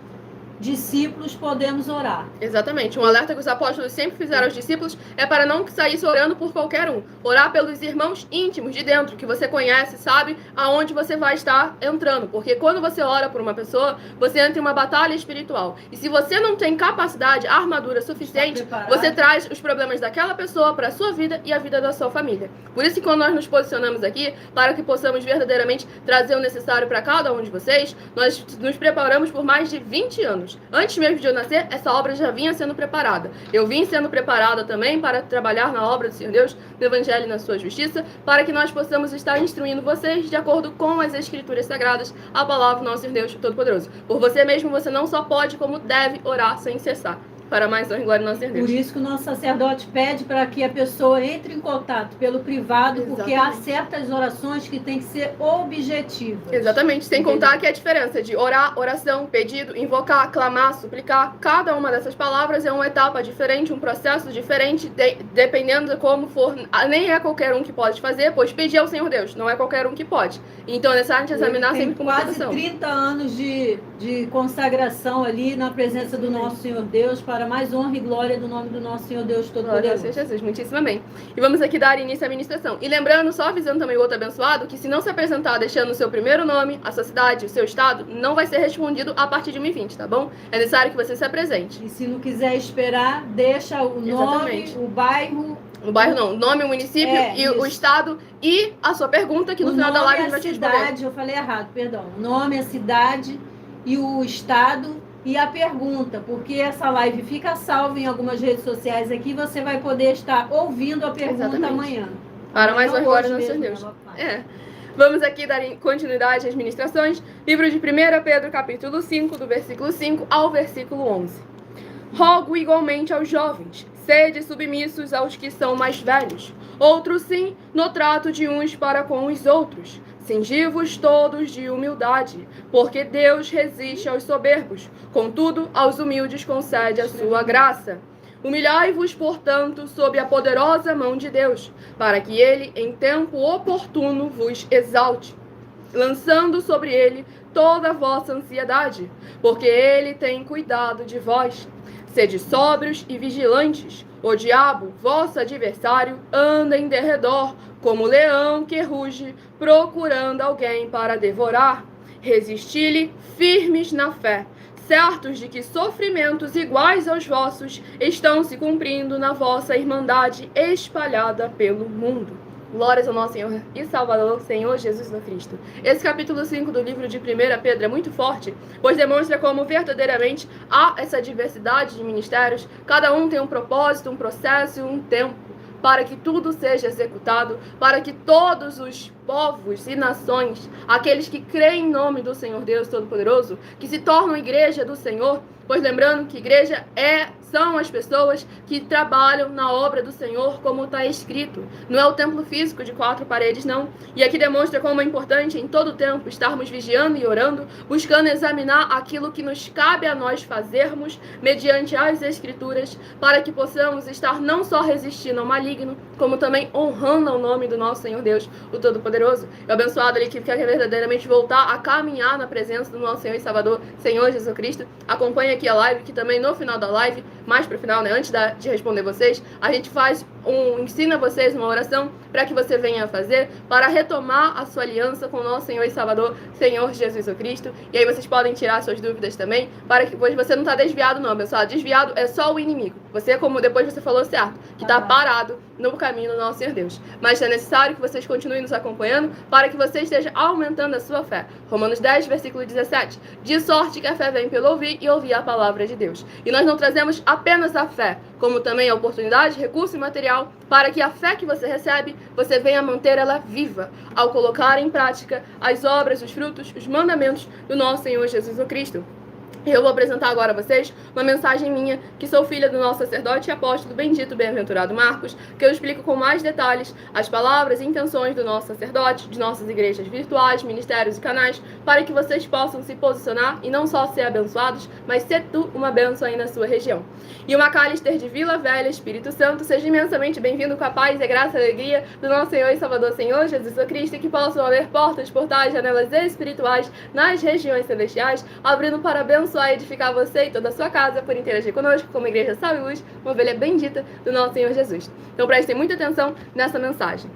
discípulos, podemos orar. Exatamente. Um alerta que os apóstolos sempre fizeram aos discípulos é para não sair orando por qualquer um. Orar pelos irmãos íntimos de dentro, que você conhece, sabe aonde você vai estar entrando. Porque quando você ora por uma pessoa, você entra em uma batalha espiritual. E se você não tem capacidade, armadura suficiente, você traz os problemas daquela pessoa para a sua vida e a vida da sua família. Por isso que quando nós nos posicionamos aqui, para que possamos verdadeiramente trazer o necessário para cada um de vocês, nós nos preparamos por mais de 20 anos. Antes mesmo de eu nascer, essa obra já vinha sendo preparada. Eu vim sendo preparada também para trabalhar na obra do Senhor Deus, no Evangelho e na sua justiça, para que nós possamos estar instruindo vocês de acordo com as Escrituras Sagradas, a palavra do nosso Senhor Deus Todo-Poderoso. Por você mesmo, você não só pode, como deve orar sem cessar. para mais honra e glória do nosso Senhor Deus. Por isso que o nosso sacerdote pede para que a pessoa entre em contato pelo privado, porque há certas orações que têm que ser objetivas. Exatamente, sem contar que a diferença de orar, oração, pedido, invocar, clamar, suplicar, cada uma dessas palavras é uma etapa diferente, um processo diferente, dependendo de como for. Nem é qualquer um que pode fazer, pois pedir ao Senhor Deus, não é qualquer um que pode. Então é necessário examinar sempre com quase atenção. 30 anos de consagração ali na presença do nosso Senhor Deus, para mais honra e glória do nome do nosso Senhor Deus Todo-Poderoso. Glória ao Senhor Jesus, muitíssimo bem. E vamos aqui dar início à ministração. E lembrando, só avisando também o outro abençoado, que se não se apresentar deixando o seu primeiro nome, a sua cidade, o seu estado, não vai ser respondido a partir de 2020, tá bom? É necessário que você se apresente. E se não quiser esperar, deixa o nome, o bairro... O bairro não, o nome, o município e o estado e a sua pergunta, que no final da live a gente vai te responder. Cidade, eu falei errado, perdão. O nome, a cidade e o estado e a pergunta, porque essa live fica salva em algumas redes sociais aqui, você vai poder estar ouvindo a pergunta amanhã. Para mais honra e glória do nosso Deus. Vamos aqui dar continuidade às ministrações. Livro de 1 Pedro, capítulo 5, do versículo 5 ao versículo 11. Rogo igualmente aos jovens, sede submissos aos que são mais velhos. Outros sim, no trato de uns para com os outros. Cingivos todos de humildade, porque Deus resiste aos soberbos, contudo aos humildes concede a sua graça. Humilhai-vos, portanto, sob a poderosa mão de Deus, para que ele, em tempo oportuno, vos exalte, lançando sobre ele toda a vossa ansiedade, porque ele tem cuidado de vós. Sede sóbrios e vigilantes. O diabo, vosso adversário, anda em derredor, como leão que ruge, procurando alguém para devorar. Resisti-lhe firmes na fé, certos de que sofrimentos iguais aos vossos estão se cumprindo na vossa irmandade espalhada pelo mundo. Glórias ao nosso Senhor e Salvador, Senhor Jesus Cristo. Esse capítulo 5 do livro de 1 Pedro é muito forte, pois demonstra como verdadeiramente há essa diversidade de ministérios. Cada um tem um propósito, um processo e um tempo para que tudo seja executado, para que todos os povos e nações, aqueles que creem em nome do Senhor Deus Todo-Poderoso, que se tornam igreja do Senhor, pois lembrando que igreja são as pessoas que trabalham na obra do Senhor, como está escrito. Não é o templo físico de 4 paredes, não. E aqui demonstra como é importante em todo tempo estarmos vigiando e orando, buscando examinar aquilo que nos cabe a nós fazermos mediante as Escrituras, para que possamos estar não só resistindo ao maligno, como também honrando ao nome do nosso Senhor Deus, o Todo-Poderoso. E o abençoado ali que quer verdadeiramente voltar a caminhar na presença do nosso Senhor e Salvador, Senhor Jesus Cristo, acompanhe aqui a live, que também no final da live, mais pro final, né, antes de responder vocês, a gente ensina vocês uma oração para que você venha a fazer, para retomar a sua aliança com o nosso Senhor e Salvador, Senhor Jesus Cristo. E aí vocês podem tirar suas dúvidas também, para que pois você não está desviado não, pessoal. Desviado é só o inimigo. Você, como depois você falou certo, que está parado no caminho do nosso Senhor Deus. Mas é necessário que vocês continuem nos acompanhando para que você esteja aumentando a sua fé. Romanos 10, versículo 17. De sorte que a fé vem pelo ouvir e ouvir a palavra de Deus. E nós não trazemos apenas a fé, como também a oportunidade, recurso e material, para que a fé que você recebe, você venha manter ela viva, ao colocar em prática as obras, os frutos, os mandamentos do nosso Senhor Jesus Cristo. Eu vou apresentar agora a vocês uma mensagem minha, que sou filha do nosso sacerdote e apóstolo bendito bem-aventurado Marcos, que eu explico com mais detalhes as palavras e intenções do nosso sacerdote, de nossas igrejas virtuais, ministérios e canais, para que vocês possam se posicionar e não só ser abençoados, mas ser tu uma bênção aí na sua região. E o Macalister de Vila Velha, Espírito Santo, seja imensamente bem-vindo com a paz e a graça e a alegria do nosso Senhor e Salvador, Senhor Jesus Cristo, e que possam haver portas, portais, janelas espirituais nas regiões celestiais, abrindo para abençoar e edificar você e toda a sua casa por interagir conosco como Igreja Sal e Luz, uma ovelha bendita do nosso Senhor Jesus. Então prestem muita atenção nessa mensagem.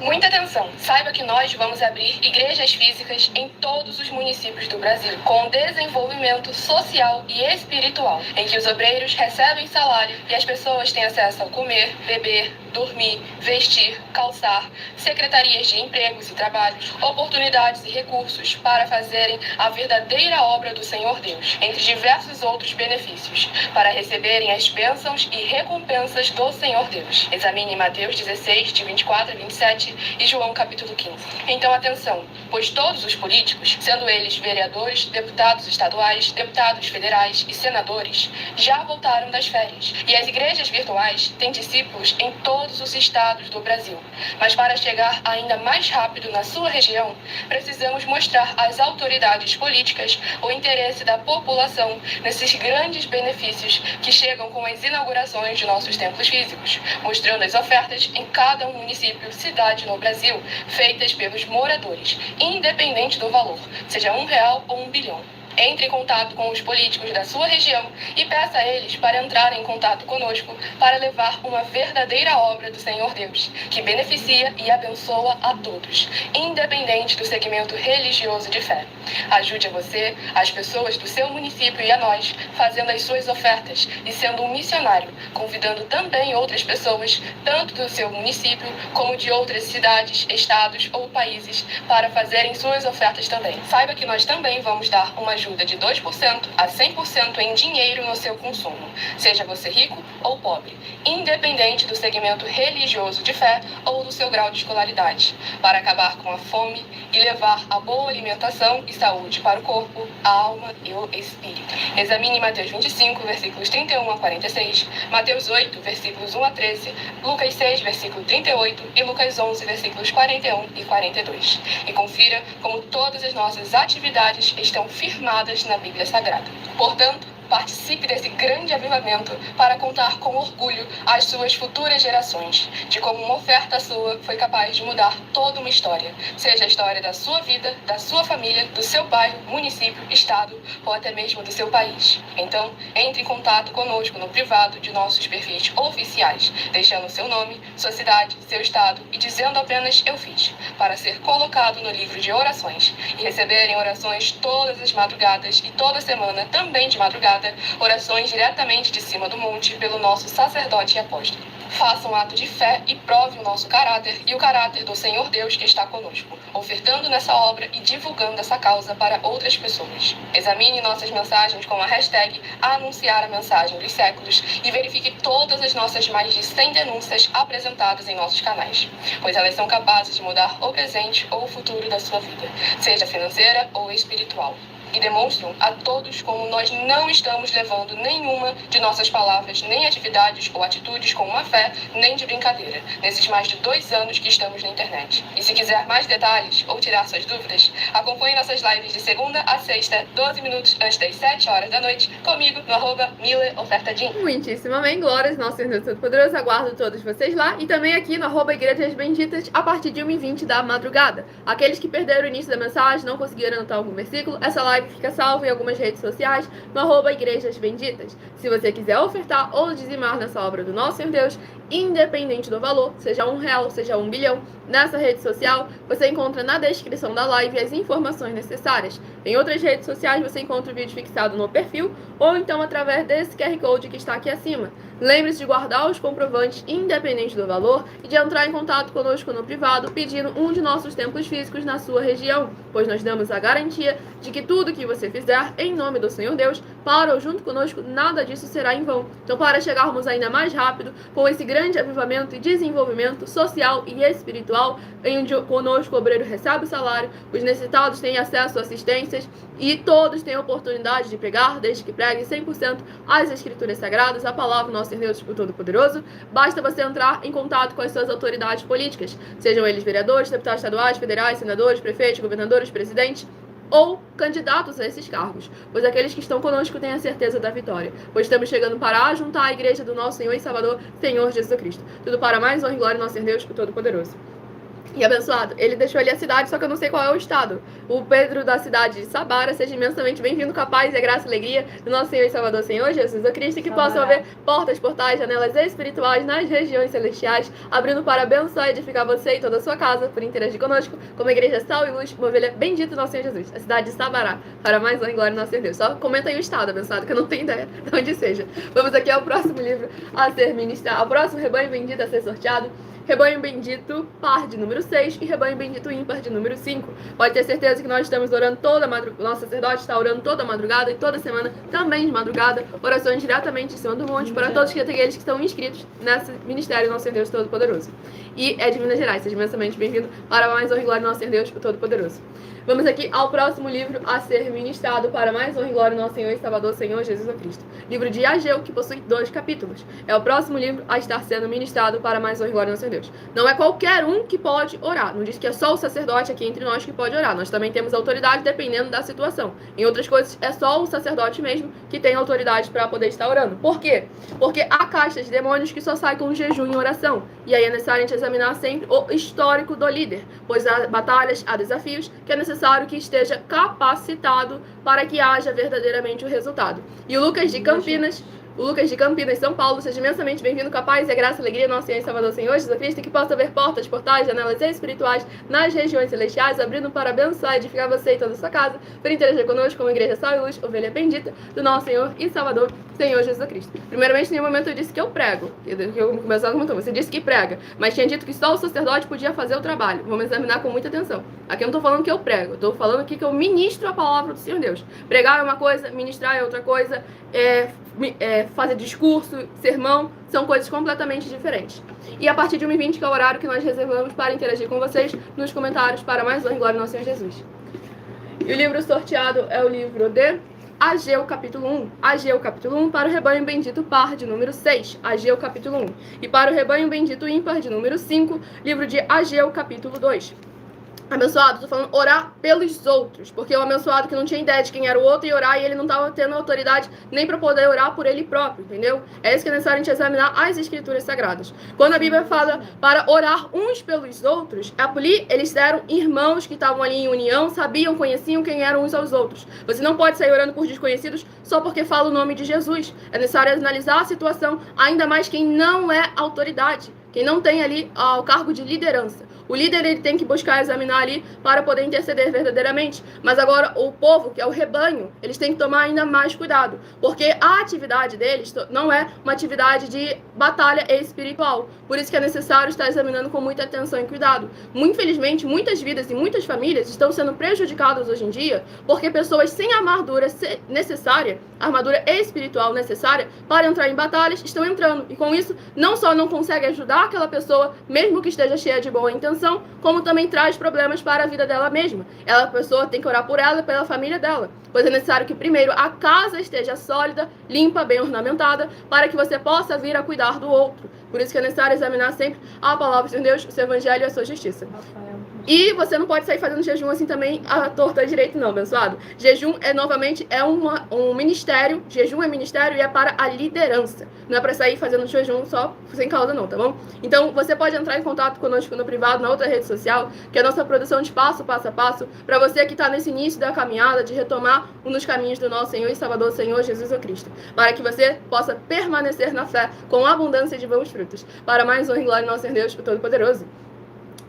Muita atenção! Saiba que nós vamos abrir igrejas físicas em todos os municípios do Brasil, com desenvolvimento social e espiritual, em que os obreiros recebem salário e as pessoas têm acesso ao comer, beber, dormir, vestir, calçar, secretarias de empregos e trabalhos, oportunidades e recursos para fazerem a verdadeira obra do Senhor Deus, entre diversos outros benefícios, para receberem as bênçãos e recompensas do Senhor Deus. Examine Mateus 16, de 24 a 27 e João capítulo 15. Então, atenção! pois todos os políticos, sendo eles vereadores, deputados estaduais, deputados federais e senadores, já voltaram das férias. E as igrejas virtuais têm discípulos em todos os estados do Brasil. Mas para chegar ainda mais rápido na sua região, precisamos mostrar às autoridades políticas o interesse da população nesses grandes benefícios que chegam com as inaugurações de nossos templos físicos, mostrando as ofertas em cada município, cidade no Brasil, feitas pelos moradores, independente do valor, seja R$1 ou 1 bilhão. Entre em contato com os políticos da sua região e peça a eles para entrarem em contato conosco para levar uma verdadeira obra do Senhor Deus, que beneficia e abençoa a todos, independente do segmento religioso de fé. Ajude a você, as pessoas do seu município e a nós, fazendo as suas ofertas e sendo um missionário, convidando também outras pessoas, tanto do seu município como de outras cidades, estados ou países, para fazerem suas ofertas também. Saiba que nós também vamos dar uma ajuda de 2% a 100% em dinheiro no seu consumo, seja você rico ou pobre, independente do segmento religioso de fé ou do seu grau de escolaridade, para acabar com a fome e levar a boa alimentação e saúde para o corpo, a alma e o espírito. Examine Mateus 25, versículos 31 a 46, Mateus 8, versículos 1 a 13, Lucas 6, versículo 38 e Lucas 11, versículos 41 e 42. E confira como todas as nossas atividades estão firmadas na Bíblia Sagrada. Portanto, participe desse grande avivamento para contar com orgulho às suas futuras gerações de como uma oferta sua foi capaz de mudar toda uma história, seja a história da sua vida, da sua família, do seu bairro, município, estado ou até mesmo do seu país. Então, entre em contato conosco no privado de nossos perfis oficiais, deixando seu nome, sua cidade, seu estado e dizendo apenas "eu fiz", para ser colocado no livro de orações e receberem orações todas as madrugadas e toda semana, também de madrugada, orações diretamente de cima do monte pelo nosso sacerdote e apóstolo. Faça um ato de fé e prove o nosso caráter e o caráter do Senhor Deus que está conosco, ofertando nessa obra e divulgando essa causa para outras pessoas. Examine nossas mensagens com a hashtag Anunciar a Mensagem dos Séculos e verifique todas as nossas mais de 100 denúncias apresentadas em nossos canais, pois elas são capazes de mudar o presente ou o futuro da sua vida, seja financeira ou espiritual. E demonstram a todos como nós não estamos levando nenhuma de nossas palavras, nem atividades ou atitudes com má fé, nem de brincadeira, nesses mais de 2 anos que estamos na internet. E se quiser mais detalhes ou tirar suas dúvidas, acompanhe nossas lives de segunda a sexta, 12 minutos antes das 7 horas da noite, comigo no @MileOfertaDin. Muitíssimo amém, glórias, nosso Senhor Deus Todo-Poderoso, aguardo todos vocês lá e também aqui no @Igrejas Benditas a partir de 1h20 da madrugada. Aqueles que perderam o início da mensagem, não conseguiram anotar algum versículo, essa live fica salvo em algumas redes sociais no @Igrejas Benditas. Se você quiser ofertar ou dizimar nessa obra do nosso Senhor Deus, independente do valor, seja R$1, seja 1 bilhão, nessa rede social, você encontra na descrição da live as informações necessárias. Em outras redes sociais você encontra o vídeo fixado no perfil ou então através desse QR Code que está aqui acima. Lembre-se de guardar os comprovantes independente do valor e de entrar em contato conosco no privado pedindo um de nossos templos físicos na sua região, pois nós damos a garantia de que tudo que você fizer em nome do Senhor Deus, para ou junto conosco, nada disso será em vão. Então, para chegarmos ainda mais rápido com esse grande avivamento e desenvolvimento social e espiritual, onde conosco o obreiro recebe o salário, os necessitados têm acesso a assistências e todos têm a oportunidade de pregar, desde que pregue 100% as Escrituras Sagradas, a palavra do nosso Senhor Deus, o Todo-Poderoso. Basta você entrar em contato com as suas autoridades políticas, sejam eles vereadores, deputados estaduais, federais, senadores, prefeitos, governadores, presidentes ou candidatos a esses cargos, pois aqueles que estão conosco têm a certeza da vitória, pois estamos chegando para ajuntar a igreja do nosso Senhor e Salvador, Senhor Jesus Cristo. Tudo para mais honra e glória do nosso Senhor Deus, o Todo-Poderoso. E abençoado, ele deixou ali a cidade, só que eu não sei qual é o estado. O Pedro da cidade de Sabara, seja imensamente bem-vindo com a paz e a graça e a alegria do nosso Senhor e Salvador, Senhor Jesus Cristo, e que possam haver portas, portais, janelas espirituais nas regiões celestiais, abrindo para abençoar e edificar você e toda a sua casa, por interagir conosco, como a igreja Sal e Luz, uma ovelha bendita do nosso Senhor Jesus, a cidade de Sabará, para mais honra e glória do nosso Senhor Deus. Só comenta aí o estado, abençoado, que eu não tenho ideia de onde seja. Vamos aqui ao próximo livro a ser ministrado, ao próximo rebanho bendito a ser sorteado. rebanho bendito par de número 6 e rebanho bendito ímpar de número 5. Pode ter certeza que nós estamos orando toda madrugada, nosso sacerdote está orando toda madrugada e toda semana também de madrugada, orações diretamente em cima do monte para todos aqueles que estão inscritos nesse ministério Nosso Senhor Deus Todo-Poderoso. E é de Minas Gerais, seja imensamente bem-vindo para mais honra e glória Nosso Senhor Deus Todo-Poderoso. Vamos aqui ao próximo livro a ser ministrado para mais honra e glória Nosso Senhor e Salvador, Senhor Jesus Cristo. Livro de Ageu, que possui 2 capítulos. É o próximo livro a estar sendo ministrado para mais honra e glória Nosso Senhor Deus. Não é qualquer um que pode orar. Não diz que é só o sacerdote aqui entre nós que pode orar. Nós também temos autoridade dependendo da situação. Em outras coisas, é só o sacerdote mesmo que tem autoridade para poder estar orando. Por quê? Porque há castas de demônios que só saem com jejum e oração. E aí é necessário a gente examinar sempre o histórico do líder, pois há batalhas, há desafios que é necessário que esteja capacitado para que haja verdadeiramente o resultado. E o Lucas de Campinas, São Paulo, seja imensamente bem-vindo com a paz e a graça e a alegria do nosso Senhor e Salvador, Senhor Jesus Cristo, e que possa haver portas, portais, janelas espirituais nas regiões celestiais, abrindo para abençoar e edificar você e toda a sua casa, para interagir conosco como Igreja Sal e Luz, ovelha bendita do nosso Senhor e Salvador, Senhor Jesus Cristo. Primeiramente, em nenhum momento eu disse que eu prego, você disse que prega, mas tinha dito que só o sacerdote podia fazer o trabalho. Vamos examinar com muita atenção. Aqui eu não estou falando que eu prego, eu estou falando aqui que eu ministro a palavra do Senhor Deus. Pregar é uma coisa, ministrar é outra coisa, fazer discurso, sermão, são coisas completamente diferentes. E a partir de 1h20, que é o horário que nós reservamos para interagir com vocês nos comentários para mais honra e glória do nosso Senhor Jesus. E o livro sorteado é o livro de Ageu, capítulo 1. Ageu, capítulo 1, para o rebanho bendito par de número 6. Ageu, capítulo 1. E para o rebanho bendito ímpar de número 5, livro de Ageu, capítulo 2. Abençoado, tô falando orar pelos outros, porque o abençoado que não tinha ideia de quem era o outro ia orar e ele não estava tendo autoridade nem para poder orar por ele próprio, entendeu? É isso que é necessário a gente examinar as escrituras sagradas. Quando a Bíblia fala para orar uns pelos outros, ali eles eram irmãos que estavam ali em união, sabiam, conheciam quem eram uns aos outros. Você não pode sair orando por desconhecidos só porque fala o nome de Jesus. É necessário analisar a situação, ainda mais quem não é autoridade, quem não tem ali o cargo de liderança. O líder ele tem que buscar examinar ali para poder interceder verdadeiramente. Mas agora o povo, que é o rebanho, eles têm que tomar ainda mais cuidado. Porque a atividade deles não é uma atividade de batalha espiritual. Por isso que é necessário estar examinando com muita atenção e cuidado. Infelizmente, muitas vidas e muitas famílias estão sendo prejudicadas hoje em dia porque pessoas sem a armadura necessária, a armadura espiritual necessária para entrar em batalhas, estão entrando. E com isso, não só não consegue ajudar aquela pessoa, mesmo que esteja cheia de boa intenção, como também traz problemas para a vida dela mesma. A pessoa tem que orar por ela e pela família dela, pois é necessário que primeiro a casa esteja sólida, limpa, bem ornamentada, para que você possa vir a cuidar do outro. Por isso que é necessário examinar sempre a palavra de Deus, o seu evangelho e a sua justiça. E você não pode sair fazendo jejum assim também à torta direito não, abençoado. Jejum é um ministério, jejum é ministério e é para a liderança. Não é para sair fazendo jejum só sem causa não, tá bom? Então você pode entrar em contato conosco no privado, na outra rede social, que é a nossa produção de passo a passo, para você que está nesse início da caminhada, de retomar um dos caminhos do nosso Senhor e Salvador, Senhor Jesus Cristo. Para que você possa permanecer na fé com abundância de bons frutos. Para mais honra e glória ao nosso Senhor Deus, o Todo-Poderoso.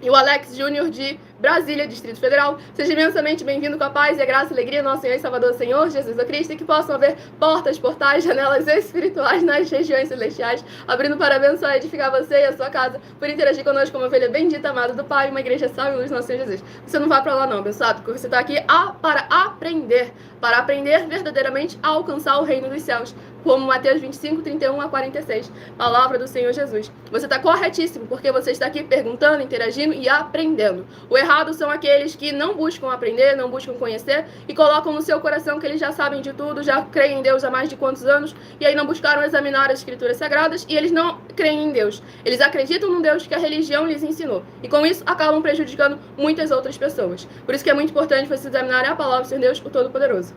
E o Alex Júnior de Brasília, Distrito Federal. Seja imensamente bem-vindo com a paz e a graça e a alegria do nosso Senhor e Salvador, Senhor Jesus Cristo, e que possam haver portas, portais, janelas espirituais nas regiões celestiais, abrindo para abençoar e edificar você e a sua casa, por interagir conosco como ovelha bendita, amada do Pai, uma igreja sal e luz do nosso Senhor Jesus. Você não vai para lá não, abençoado, porque você está aqui para aprender verdadeiramente a alcançar o reino dos céus, como Mateus 25, 31 a 46, palavra do Senhor Jesus. Você está corretíssimo, porque você está aqui perguntando, interagindo e aprendendo. O errado são aqueles que não buscam aprender, não buscam conhecer e colocam no seu coração que eles já sabem de tudo, já creem em Deus há mais de quantos anos e aí não buscaram examinar as escrituras sagradas e eles não creem em Deus. Eles acreditam num Deus que a religião lhes ensinou e com isso acabam prejudicando muitas outras pessoas. Por isso que é muito importante você examinar a palavra do Senhor Deus, o Todo-Poderoso.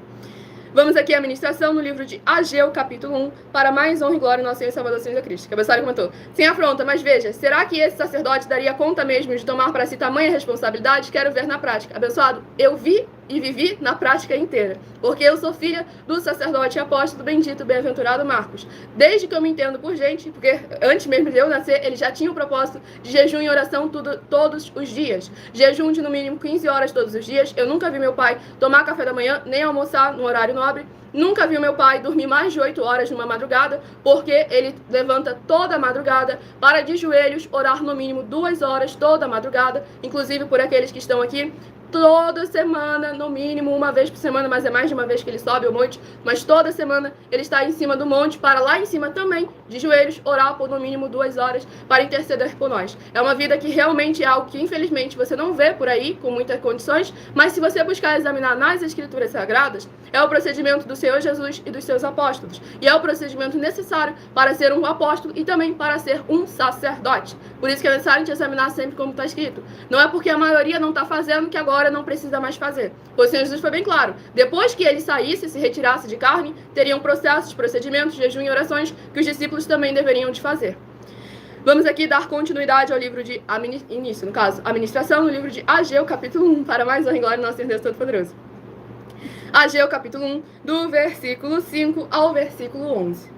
Vamos aqui à ministração no livro de Ageu, capítulo 1, para mais honra e glória ao nosso Senhor e Salvador, Senhor Cristo. Que a abençoada comentou: sem afronta, mas veja, será que esse sacerdote daria conta mesmo de tomar para si tamanha responsabilidade? Quero ver na prática. Abençoado, eu vi e vivi na prática inteira, porque eu sou filha do sacerdote e apóstolo bendito, bem-aventurado Marcos. Desde que eu me entendo por gente, porque antes mesmo de eu nascer, ele já tinha o propósito de jejum e oração todos os dias. Jejum de no mínimo 15 horas todos os dias. Eu nunca vi meu pai tomar café da manhã, nem almoçar no horário nobre, Nunca vi meu pai dormir mais de 8 horas numa madrugada, porque ele levanta toda a madrugada para de joelhos orar no mínimo 2 horas toda a madrugada, inclusive por aqueles que estão aqui. Toda semana, no mínimo uma vez por semana, mas é mais de uma vez que ele sobe o monte, mas toda semana ele está em cima do monte para lá em cima também, de joelhos, orar por no mínimo 2 horas para interceder por nós. É uma vida que realmente é algo que infelizmente você não vê por aí com muitas condições, mas se você buscar examinar nas Escrituras Sagradas, é o procedimento do Senhor Jesus e dos seus apóstolos, e é o procedimento necessário para ser um apóstolo e também para ser um sacerdote. Por isso que é necessário te examinar sempre como está escrito. Não é porque a maioria não está fazendo que agora não precisa mais fazer. Pois o Senhor Jesus foi bem claro. Depois que ele saísse, se retirasse de carne, teriam processos, procedimentos, jejum e orações que os discípulos também deveriam de fazer. Vamos aqui dar continuidade ao livro de início, no caso, administração, no livro de Ageu, capítulo 1, para mais honra e glória do nosso Deus Todo-Poderoso. Ageu, capítulo 1, do versículo 5 ao versículo 11.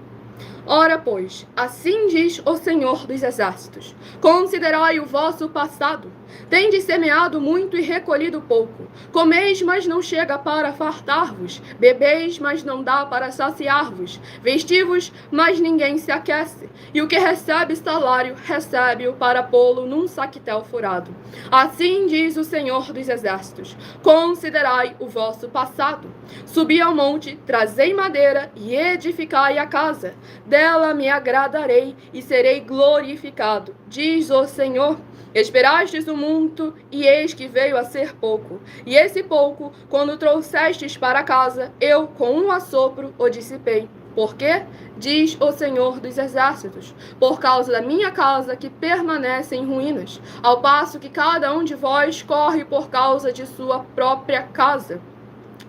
Ora, pois, assim diz o Senhor dos Exércitos: considerai o vosso passado. Tendes semeado muito e recolhido pouco. Comeis, mas não chega para fartar-vos. Bebeis, mas não dá para saciar-vos. Vestivos, mas ninguém se aquece. E o que recebe salário, recebe-o para pô-lo num saquetel furado. Assim diz o Senhor dos Exércitos: considerai o vosso passado. Subi ao monte, trazei madeira e edificai a casa. Dela me agradarei e serei glorificado, diz o Senhor. Esperastes o muito, e eis que veio a ser pouco. E esse pouco, quando trouxestes para casa, eu, com um assopro, o dissipei. Por quê? Diz o Senhor dos Exércitos: por causa da minha casa que permanece em ruínas, ao passo que cada um de vós corre por causa de sua própria casa.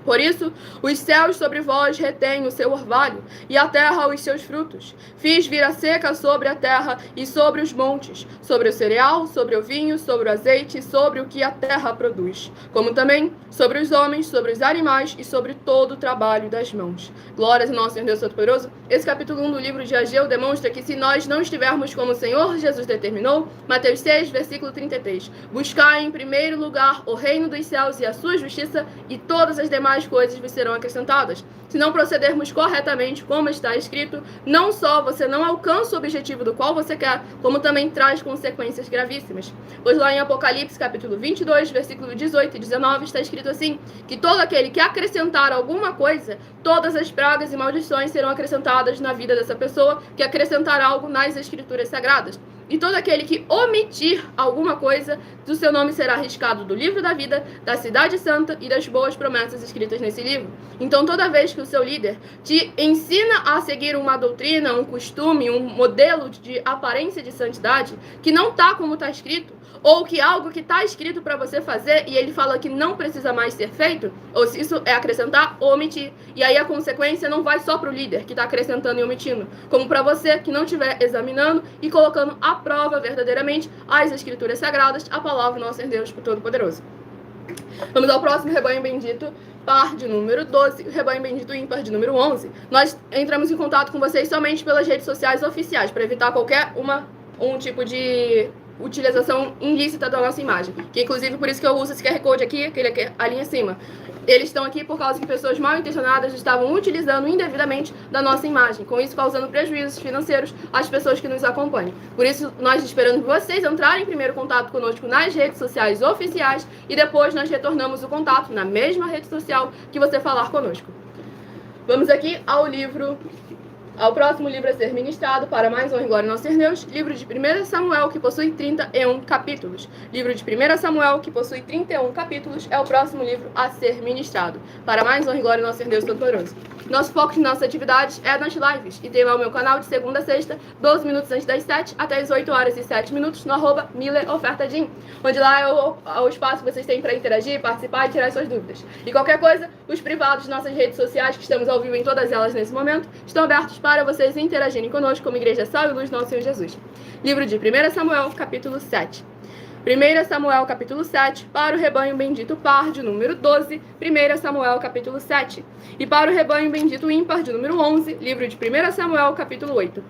Por isso, os céus sobre vós retêm o seu orvalho, e a terra os seus frutos. Fiz vir a seca sobre a terra e sobre os montes, sobre o cereal, sobre o vinho, sobre o azeite e sobre o que a terra produz, como também sobre os homens, sobre os animais e sobre todo o trabalho das mãos. Glórias ao nosso Senhor Deus Todo-Poderoso. Esse capítulo 1 do livro de Ageu demonstra que se nós não estivermos como o Senhor Jesus determinou, Mateus 6, versículo 33, buscai em primeiro lugar o reino dos céus e a sua justiça, e todas as demais coisas vos serão acrescentadas. Se não procedermos corretamente, como está escrito, não só você não alcança o objetivo do qual você quer, como também traz consequências gravíssimas. Pois lá em Apocalipse, capítulo 22, versículo 18 e 19, está escrito assim, que todo aquele que acrescentar alguma coisa, todas as pragas e maldições serão acrescentadas na vida dessa pessoa que acrescentar algo nas Escrituras Sagradas. E todo aquele que omitir alguma coisa, do seu nome será arriscado do livro da vida, da cidade santa e das boas promessas escritas nesse livro. Então, toda vez que o seu líder te ensina a seguir uma doutrina, um costume, um modelo de aparência de santidade, que não está como está escrito, ou que algo que está escrito para você fazer e ele fala que não precisa mais ser feito, ou se isso é acrescentar ou omitir. E aí a consequência não vai só para o líder que está acrescentando e omitindo, como para você que não estiver examinando e colocando à prova verdadeiramente as Escrituras Sagradas, a palavra do nosso Senhor Deus Todo-Poderoso. Vamos ao próximo rebanho bendito, par de número 12, o rebanho bendito ímpar de número 11. Nós entramos em contato com vocês somente pelas redes sociais oficiais, para evitar qualquer um tipo de utilização ilícita da nossa imagem, que inclusive por isso que eu uso esse QR Code aqui, aquele aqui, ali em cima. Eles estão aqui por causa que pessoas mal intencionadas estavam utilizando indevidamente da nossa imagem, com isso causando prejuízos financeiros às pessoas que nos acompanham. Por isso, nós esperamos vocês entrarem em primeiro contato conosco nas redes sociais oficiais e depois nós retornamos o contato na mesma rede social que você falar conosco. Vamos aqui ao próximo livro a ser ministrado, para mais honra e glória ao nosso Senhor Deus, livro de 1 Samuel, que possui 31 capítulos. Livro de 1 Samuel, que possui 31 capítulos, é o próximo livro a ser ministrado, para mais honra e glória ao nosso Senhor Deus Todo-Poderoso. Nosso foco de nossas atividades é nas lives, e tem lá o meu canal de segunda a sexta, 12 minutos antes das 7, até as 8 horas e 7 minutos, no @MillerOfertaDin, onde lá é o espaço que vocês têm para interagir, participar e tirar suas dúvidas. E qualquer coisa, os privados de nossas redes sociais, que estamos ao vivo em todas elas nesse momento, estão abertos para vocês interagirem conosco como Igreja Sal e Luz do nosso Senhor Jesus. Livro de 1 Samuel, capítulo 7. 1 Samuel, capítulo 7, para o rebanho bendito par de número 12, 1 Samuel, capítulo 7. E para o rebanho bendito ímpar de número 11, livro de 1 Samuel, capítulo 8.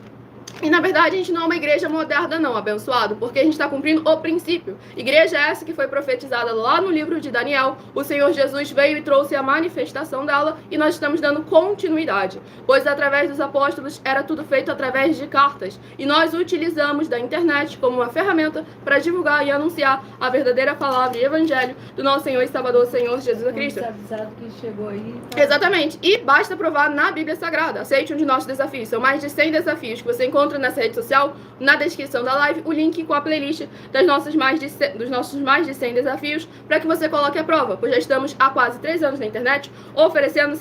E, na verdade, a gente não é uma igreja moderna, não, abençoado, porque a gente está cumprindo o princípio. Igreja essa que foi profetizada lá no livro de Daniel, o Senhor Jesus veio e trouxe a manifestação dela, e nós estamos dando continuidade, pois através dos apóstolos era tudo feito através de cartas, e nós utilizamos da internet como uma ferramenta para divulgar e anunciar a verdadeira palavra e evangelho do nosso Senhor e Salvador, Senhor Jesus Cristo. Que chegou aí, tá? Exatamente, e basta provar na Bíblia Sagrada. Aceite um de nossos desafios, são mais de 100 desafios que você encontra nessa rede social, na descrição da live, o link com a playlist dos nossos mais de 100 desafios, para que você coloque a prova, pois já estamos há quase 3 anos na internet, oferecendo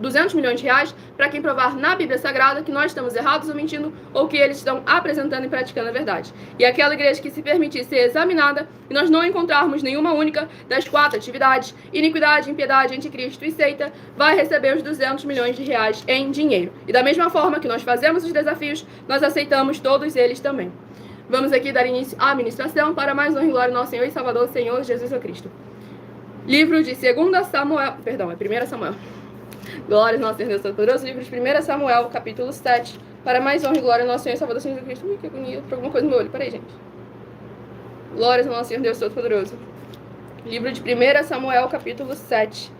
200 milhões de reais para quem provar na Bíblia Sagrada que nós estamos errados ou mentindo, ou que eles estão apresentando e praticando a verdade. E aquela igreja que se permitir ser examinada, e nós não encontrarmos nenhuma única das 4 atividades, iniquidade, impiedade, anticristo e seita, vai receber os 200 milhões de reais em dinheiro. E da mesma forma que nós fazemos os desafios, nós aceitamos todos eles também. Vamos aqui dar início à ministração para mais honra e glória ao nosso Senhor e Salvador, Senhor Jesus Cristo. Livro de 1 Samuel, glórias ao nosso Senhor Deus Todo-Poderoso, livro de 1 Samuel, capítulo 7, para mais honra e glória ao nosso Senhor e Salvador, Senhor Jesus Cristo. Ui, que agonia, por alguma coisa no meu olho, peraí, gente. Glórias ao nosso Senhor Deus Todo-Poderoso. Livro de 1 Samuel, capítulo 7.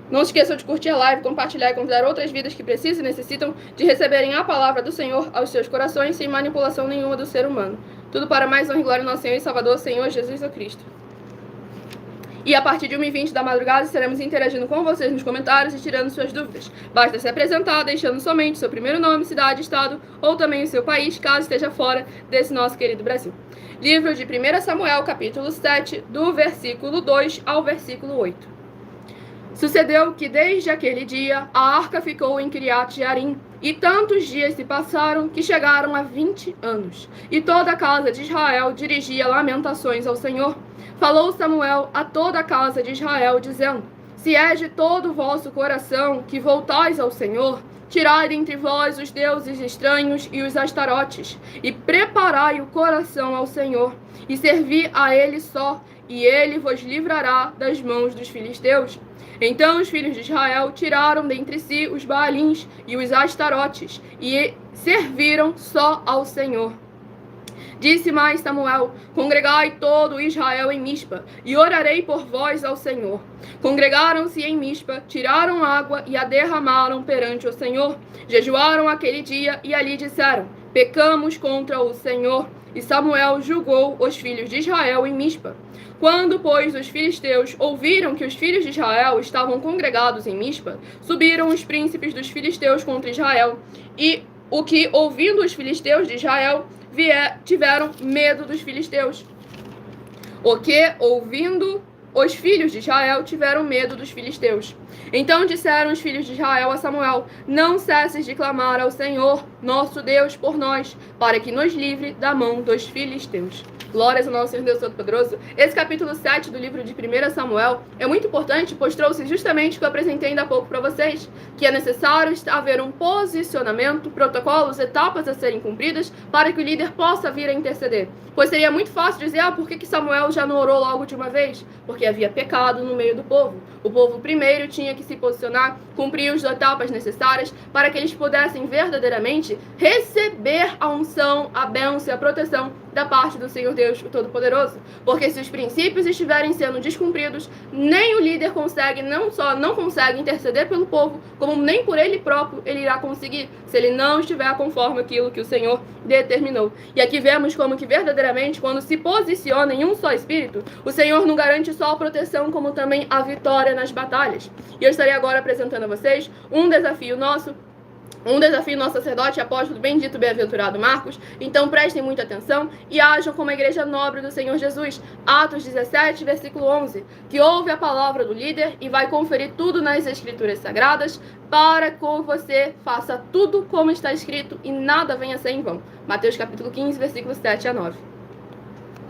Não se esqueçam de curtir a live, compartilhar e convidar outras vidas que precisam e necessitam de receberem a palavra do Senhor aos seus corações sem manipulação nenhuma do ser humano. Tudo para mais honra e glória ao nosso Senhor e Salvador, Senhor Jesus Cristo. E a partir de 1h20 da madrugada estaremos interagindo com vocês nos comentários e tirando suas dúvidas. Basta se apresentar, deixando somente seu primeiro nome, cidade, estado ou também o seu país, caso esteja fora desse nosso querido Brasil. Livro de 1 Samuel, capítulo 7, do versículo 2 ao versículo 8. Sucedeu que desde aquele dia a arca ficou em Kiriat Jearim, e tantos dias se passaram que chegaram a 20 anos. E toda a casa de Israel dirigia lamentações ao Senhor. Falou Samuel a toda a casa de Israel, dizendo: Se é de todo o vosso coração que voltais ao Senhor, tirai dentre vós os deuses estranhos e os astarotes, e preparai o coração ao Senhor, e servi a ele só, e ele vos livrará das mãos dos filisteus. Então os filhos de Israel tiraram dentre si os Baalins e os Astarotes, e serviram só ao Senhor. Disse mais Samuel: Congregai todo Israel em Mispa, e orarei por vós ao Senhor. Congregaram-se em Mispa, tiraram água e a derramaram perante o Senhor. Jejuaram aquele dia e ali disseram: Pecamos contra o Senhor. E Samuel julgou os filhos de Israel em Mispa. Quando, pois, os filisteus ouviram que os filhos de Israel estavam congregados em Mispa, subiram os príncipes dos filisteus contra Israel. E o que, ouvindo os filisteus de Israel, tiveram medo dos filisteus. O que, ouvindo os filhos de Israel, tiveram medo dos filisteus. Então disseram os filhos de Israel a Samuel: Não cesses de clamar ao Senhor, nosso Deus, por nós, para que nos livre da mão dos filisteus. Glórias ao nosso Senhor Deus Todo-Poderoso. Esse capítulo 7 do livro de 1 Samuel é muito importante, pois trouxe justamente o que eu apresentei ainda há pouco para vocês, que é necessário haver um posicionamento, protocolos, etapas a serem cumpridas para que o líder possa vir a interceder. Pois seria muito fácil dizer: por que Samuel já não orou logo de uma vez? Porque havia pecado no meio do povo. O povo primeiro tinha que se posicionar, cumprir as etapas necessárias para que eles pudessem verdadeiramente receber a unção, a bênção e a proteção da parte do Senhor Deus, o Todo-Poderoso. Porque se os princípios estiverem sendo descumpridos, nem o líder consegue, não consegue interceder pelo povo, como nem por ele próprio ele irá conseguir, se ele não estiver conforme aquilo que o Senhor determinou. E aqui vemos como que verdadeiramente, quando se posiciona em um só espírito, o Senhor não garante só a proteção, como também a vitória nas batalhas. E eu estarei agora apresentando a vocês um desafio nosso sacerdote e apóstolo bendito bem-aventurado Marcos. Então prestem muita atenção e ajam como a igreja nobre do Senhor Jesus. Atos 17, versículo 11, que ouve a palavra do líder e vai conferir tudo nas escrituras sagradas, para que você faça tudo como está escrito e nada venha a ser em vão. Mateus capítulo 15, versículos 7 a 9.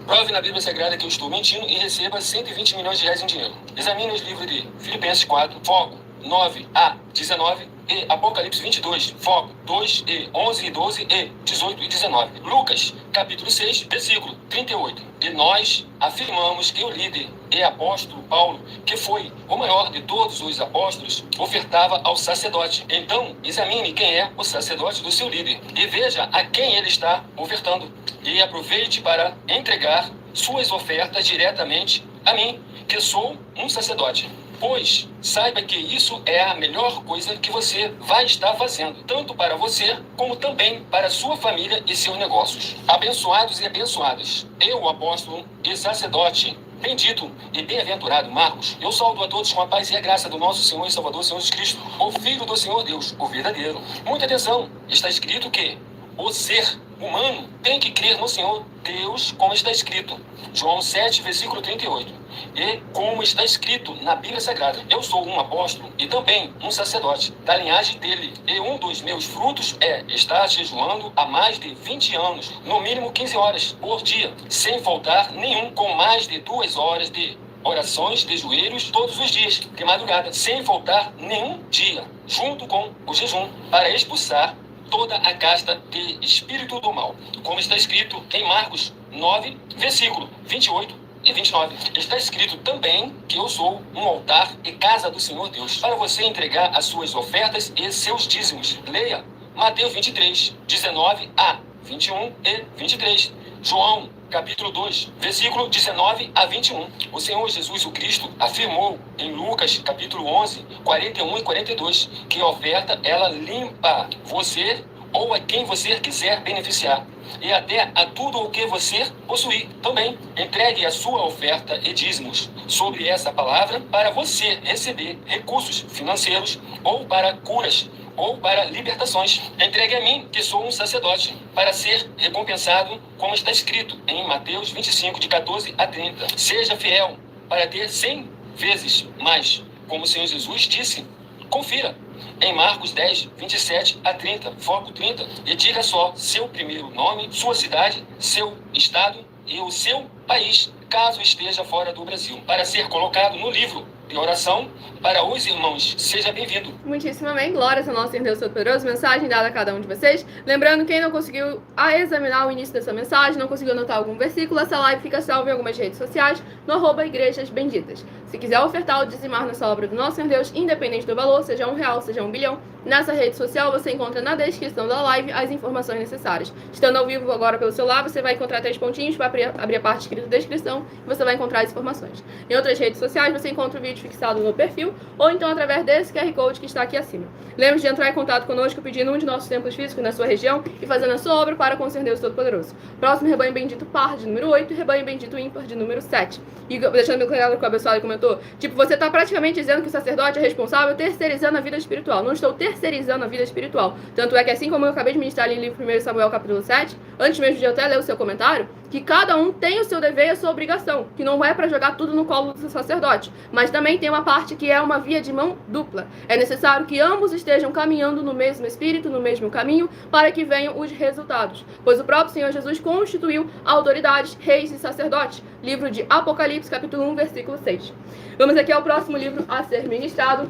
Prove na Bíblia Sagrada que eu estou mentindo e receba 120 milhões de reais em dinheiro. Examine os livros de Filipenses 4, foco 9 a 19 e Apocalipse 22, foco 2 e 11 e 12 e 18 e 19. Lucas capítulo 6, versículo 38. E nós afirmamos que o líder e apóstolo Paulo, que foi o maior de todos os apóstolos, ofertava ao sacerdote. Então, examine quem é o sacerdote do seu líder e veja a quem ele está ofertando. E aproveite para entregar suas ofertas diretamente a mim, que sou um sacerdote. Pois saiba que isso é a melhor coisa que você vai estar fazendo, tanto para você, como também para sua família e seus negócios. Abençoados e abençoadas, eu, o apóstolo e sacerdote, bendito e bem-aventurado Marcos, eu saúdo a todos com a paz e a graça do nosso Senhor e Salvador, Senhor Jesus Cristo, o Filho do Senhor Deus, o verdadeiro. Muita atenção, está escrito que o ser humano tem que crer no Senhor Deus, como está escrito. João 7, versículo 38. E como está escrito na Bíblia Sagrada, eu sou um apóstolo e também um sacerdote da linhagem dele. E um dos meus frutos é estar jejuando há mais de 20 anos, no mínimo 15 horas por dia, sem faltar nenhum, com mais de 2 horas de orações de joelhos todos os dias, de madrugada, sem faltar nenhum dia, junto com o jejum, para expulsar toda a casta de espírito do mal, como está escrito em Marcos 9, versículo 28 e 29. Está escrito também que eu sou um altar e casa do Senhor Deus, para você entregar as suas ofertas e seus dízimos. Leia Mateus 23, 19 a 21 e 23. João, capítulo 2, versículo 19 a 21. O Senhor Jesus o Cristo afirmou em Lucas, capítulo 11, 41 e 42, que a oferta, ela limpa você ou a quem você quiser beneficiar, e até a tudo o que você possuir também. Entregue a sua oferta e dízimos sobre essa palavra para você receber recursos financeiros, ou para curas, ou para libertações. Entregue a mim, que sou um sacerdote, para ser recompensado, como está escrito em Mateus 25, de 14 a 30. Seja fiel para ter 100 vezes mais, como o Senhor Jesus disse. Confira em Marcos 10, 27 a 30, foco 30, e diga só seu primeiro nome, sua cidade, seu estado e o seu país, caso esteja fora do Brasil, para ser colocado no livro de oração para os irmãos. Seja bem-vindo. Muitíssimo amém. Glórias ao nosso Senhor Deus Todo-Poderoso. Mensagem dada a cada um de vocês. Lembrando, quem não conseguiu examinar o início dessa mensagem, não conseguiu anotar algum versículo, essa live fica salva em algumas redes sociais, no @Igrejas Benditas. Se quiser ofertar ou dizimar nessa obra do nosso Senhor Deus, independente do valor, seja R$1, seja 1 bilhão, nessa rede social você encontra na descrição da live as informações necessárias. Estando ao vivo agora pelo celular, você vai encontrar 3 pontinhos para abrir a parte escrita descrição e você vai encontrar as informações. Em outras redes sociais, você encontra o vídeo fixado no perfil ou então através desse QR Code que está aqui acima. Lembre-se de entrar em contato conosco pedindo um de nossos templos físicos na sua região e fazendo a sua obra para com o Senhor Deus Todo-Poderoso. Próximo, Rebanho Bendito Par, de número 8, e Rebanho Bendito Ímpar, de número 7. E deixando bem claro que o abençoado comentou, você está praticamente dizendo que o sacerdote é responsável terceirizando a vida espiritual. Não estou terceirizando a vida espiritual. Tanto é que assim como eu acabei de ministrar ali em livro 1 Samuel capítulo 7, antes mesmo de eu até ler o seu comentário, que cada um tem o seu dever e a sua obrigação, que não é para jogar tudo no colo do sacerdote, mas também tem uma parte que é uma via de mão dupla. É necessário que ambos estejam caminhando no mesmo espírito, no mesmo caminho, para que venham os resultados. Pois o próprio Senhor Jesus constituiu autoridades, reis e sacerdotes. Livro de Apocalipse, capítulo 1, versículo 6. Vamos aqui ao próximo livro a ser ministrado.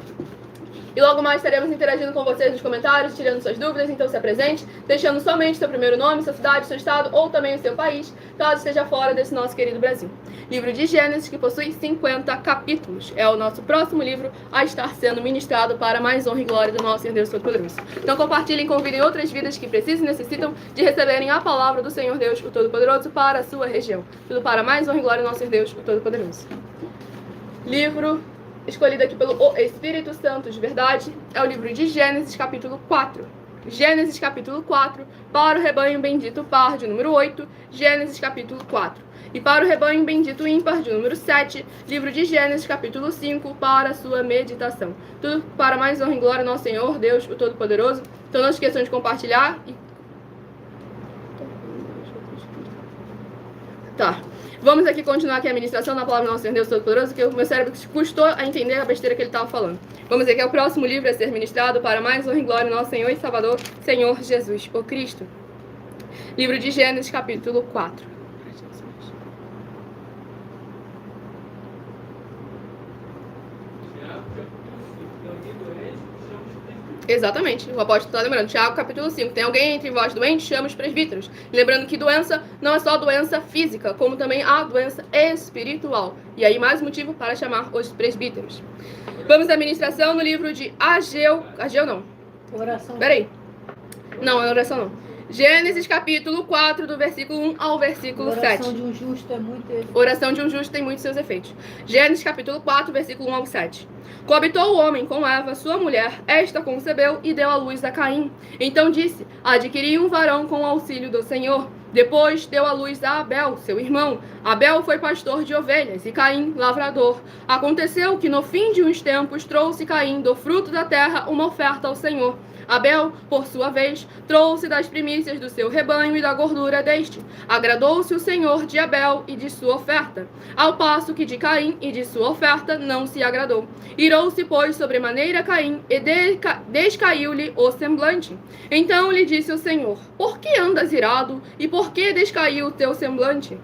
E logo mais estaremos interagindo com vocês nos comentários, tirando suas dúvidas, então se apresente, deixando somente seu primeiro nome, sua cidade, seu estado ou também o seu país, caso esteja fora desse nosso querido Brasil. Livro de Gênesis, que possui 50 capítulos. É o nosso próximo livro a estar sendo ministrado para mais honra e glória do nosso Senhor Deus Todo-Poderoso. Então compartilhem, convidem outras vidas que precisam e necessitam de receberem a palavra do Senhor Deus, o Todo-Poderoso, para a sua região. Tudo para mais honra e glória do nosso Senhor Deus, o Todo-Poderoso. Livro escolhido aqui pelo Espírito Santo de verdade, é o livro de Gênesis, capítulo 4. Gênesis, capítulo 4, para o rebanho bendito par, de número 8, Gênesis, capítulo 4. E para o rebanho bendito ímpar, de número 7, livro de Gênesis, capítulo 5, para a sua meditação. Tudo para mais honra e glória ao nosso Senhor, Deus, o Todo-Poderoso. Então não esqueçam de compartilhar. Tá. Vamos aqui continuar aqui a ministração na palavra do nosso Senhor Deus Todo-Poderoso, que o meu cérebro custou a entender a besteira que ele estava falando. Vamos aqui ao próximo livro a ser ministrado para mais honra e glória ao nosso Senhor e Salvador, Senhor Jesus, o Cristo. Livro de Gênesis, capítulo 4. Exatamente, o apóstolo está lembrando. Tiago, capítulo 5. Tem alguém entre vós doente? Chama os presbíteros. Lembrando que doença não é só doença física, como também há doença espiritual. E aí, mais motivo para chamar os presbíteros. Vamos à ministração no livro de Ageu não. Oração. Peraí. Não, é oração não. Gênesis capítulo 4, do versículo 1 ao versículo 7. Oração de um justo é muito... Oração de um justo tem muitos seus efeitos. Gênesis capítulo 4, versículo 1 ao 7. Coabitou o homem com Eva, sua mulher, esta concebeu e deu à luz a Caim. Então disse, adquiri um varão com o auxílio do Senhor. Depois deu à luz a Abel, seu irmão. Abel foi pastor de ovelhas e Caim, lavrador. Aconteceu que no fim de uns tempos trouxe Caim do fruto da terra uma oferta ao Senhor. Abel, por sua vez, trouxe das primícias do seu rebanho e da gordura deste. Agradou-se o Senhor de Abel e de sua oferta, ao passo que de Caim e de sua oferta não se agradou. Irou-se, pois, sobremaneira Caim, e descaiu-lhe o semblante. Então lhe disse o Senhor, por que andas irado, e por que descaiu o teu semblante?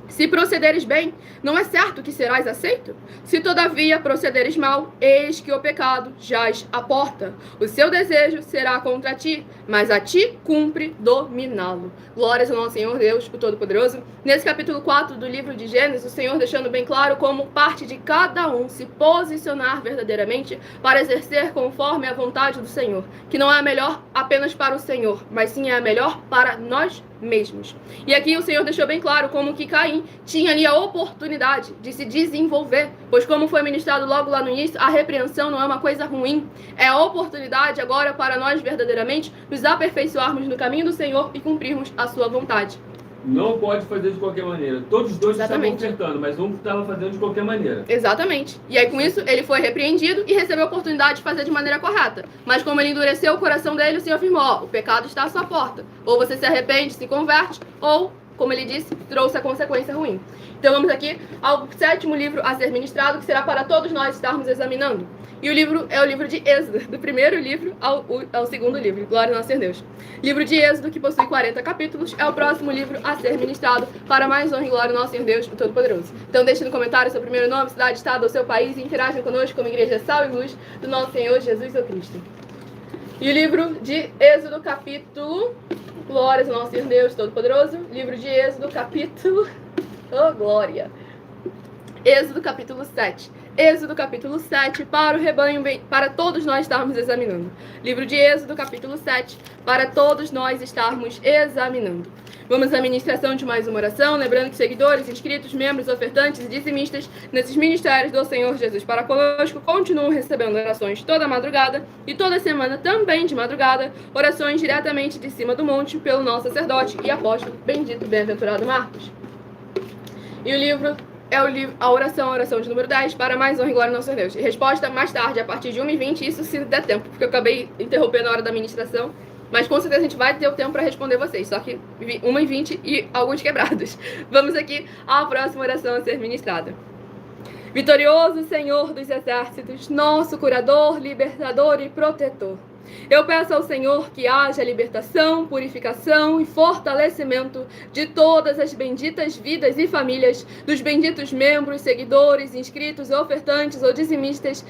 Se procederes bem, não é certo que serás aceito? Se todavia procederes mal, eis que o pecado jaz à porta. O seu desejo será contra ti, mas a ti cumpre dominá-lo. Glórias ao nosso Senhor Deus, o Todo-Poderoso. Nesse capítulo 4 do livro de Gênesis, o Senhor deixando bem claro como parte de cada um se posicionar verdadeiramente para exercer conforme a vontade do Senhor, que não é a melhor apenas para o Senhor, mas sim é a melhor para nós mesmos. E aqui o Senhor deixou bem claro como que Caim tinha ali a oportunidade de se desenvolver, pois como foi ministrado logo lá no início, a repreensão não é uma coisa ruim, é a oportunidade agora para nós verdadeiramente nos aperfeiçoarmos no caminho do Senhor e cumprirmos a sua vontade. Não pode fazer de qualquer maneira. Todos os dois estavam Exatamente. ofertando, mas um estava fazendo de qualquer maneira. Exatamente. E aí com isso ele foi repreendido e recebeu a oportunidade de fazer de maneira correta. Mas como ele endureceu o coração dele, o Senhor afirmou, ó, o pecado está à sua porta. Ou você se arrepende, se converte, ou, como ele disse, trouxe a consequência ruim. Então vamos aqui ao 7º livro a ser ministrado, que será para todos nós estarmos examinando. E o livro é o livro de Êxodo, do primeiro livro ao 2º livro. Glória ao nosso Deus. Livro de Êxodo, que possui 40 capítulos, é o próximo livro a ser ministrado para mais honra e glória ao nosso Senhor Deus, o Todo-Poderoso. Então deixe no comentário seu primeiro nome, cidade, estado ou seu país e interajam conosco como Igreja Sal e Luz do nosso Senhor Jesus o Cristo. E o livro de Êxodo, capítulo... Glórias ao nosso Senhor Deus Todo-Poderoso. Livro de Êxodo, capítulo... Oh, glória! Êxodo, capítulo 7. Êxodo, capítulo 7, para o rebanho, para todos nós estarmos examinando. Livro de Êxodo, capítulo 7, para todos nós estarmos examinando. Vamos à ministração de mais uma oração, lembrando que seguidores, inscritos, membros, ofertantes e dizimistas nesses ministérios do Senhor Jesus para conosco continuam recebendo orações toda madrugada e toda semana também de madrugada, orações diretamente de cima do monte pelo nosso sacerdote e apóstolo bendito bem-aventurado Marcos. E o livro é a oração de número 10, para mais honra e glória ao nosso Deus. E resposta mais tarde, a partir de 1h20, isso se der tempo, porque eu acabei interrompendo a hora da ministração. Mas com certeza a gente vai ter o tempo para responder vocês, só que 1h20 e alguns quebrados. Vamos aqui à próxima oração a ser ministrada. Vitorioso Senhor dos exércitos, nosso curador, libertador e protetor. Eu peço ao Senhor que haja libertação, purificação e fortalecimento de todas as benditas vidas e famílias, dos benditos membros, seguidores, inscritos, ofertantes ou dizimistas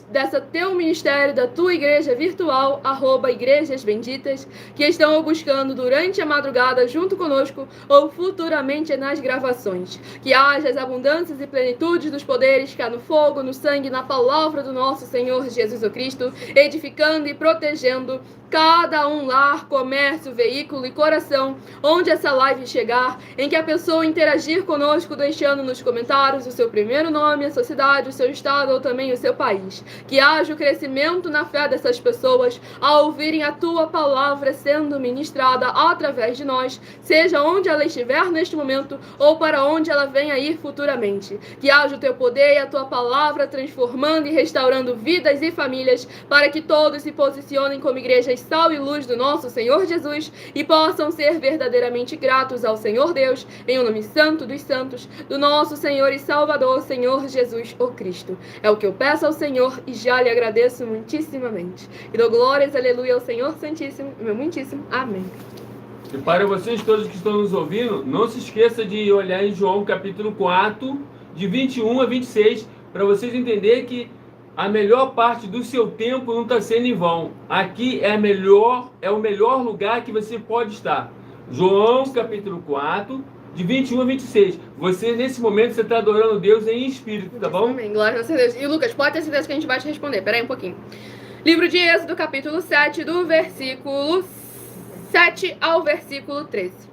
dessa teu ministério, da tua igreja virtual, @igrejas benditas, que estão o buscando durante a madrugada junto conosco ou futuramente nas gravações. Que haja as abundâncias e plenitudes dos poderes que há no fogo, no sangue e na palavra do nosso Senhor Jesus Cristo, edificando e protegendo cada um lar, comércio, veículo e coração, onde essa live chegar, em que a pessoa interagir conosco, deixando nos comentários o seu primeiro nome, a sua cidade, o seu estado ou também o seu país. Que haja o crescimento na fé dessas pessoas ao ouvirem a tua palavra sendo ministrada através de nós, seja onde ela estiver neste momento ou para onde ela venha ir futuramente. Que haja o teu poder e a tua palavra transformando e restaurando vidas e famílias, para que todos se posicionem como igrejas sal e luz do nosso Senhor Jesus e possam ser verdadeiramente gratos ao Senhor Deus, em o nome santo dos santos, do nosso Senhor e Salvador, Senhor Jesus o Cristo. É o que eu peço ao Senhor e já lhe agradeço muitíssimamente. E dou glórias, aleluia, ao Senhor Santíssimo, meu muitíssimo. Amém. E para vocês todos que estão nos ouvindo, não se esqueça de olhar em João capítulo 4, de 21 a 26, para vocês entenderem que a melhor parte do seu tempo não está sendo em vão. Aqui é o melhor lugar que você pode estar. João, capítulo 4, de 21 a 26. Você, nesse momento, você está adorando Deus em espírito, tá bom? Amém. Glória a Deus. E Lucas, pode ter certeza que a gente vai te responder. Pera aí um pouquinho. Livro de Êxodo, capítulo 7, do versículo 7 ao versículo 13.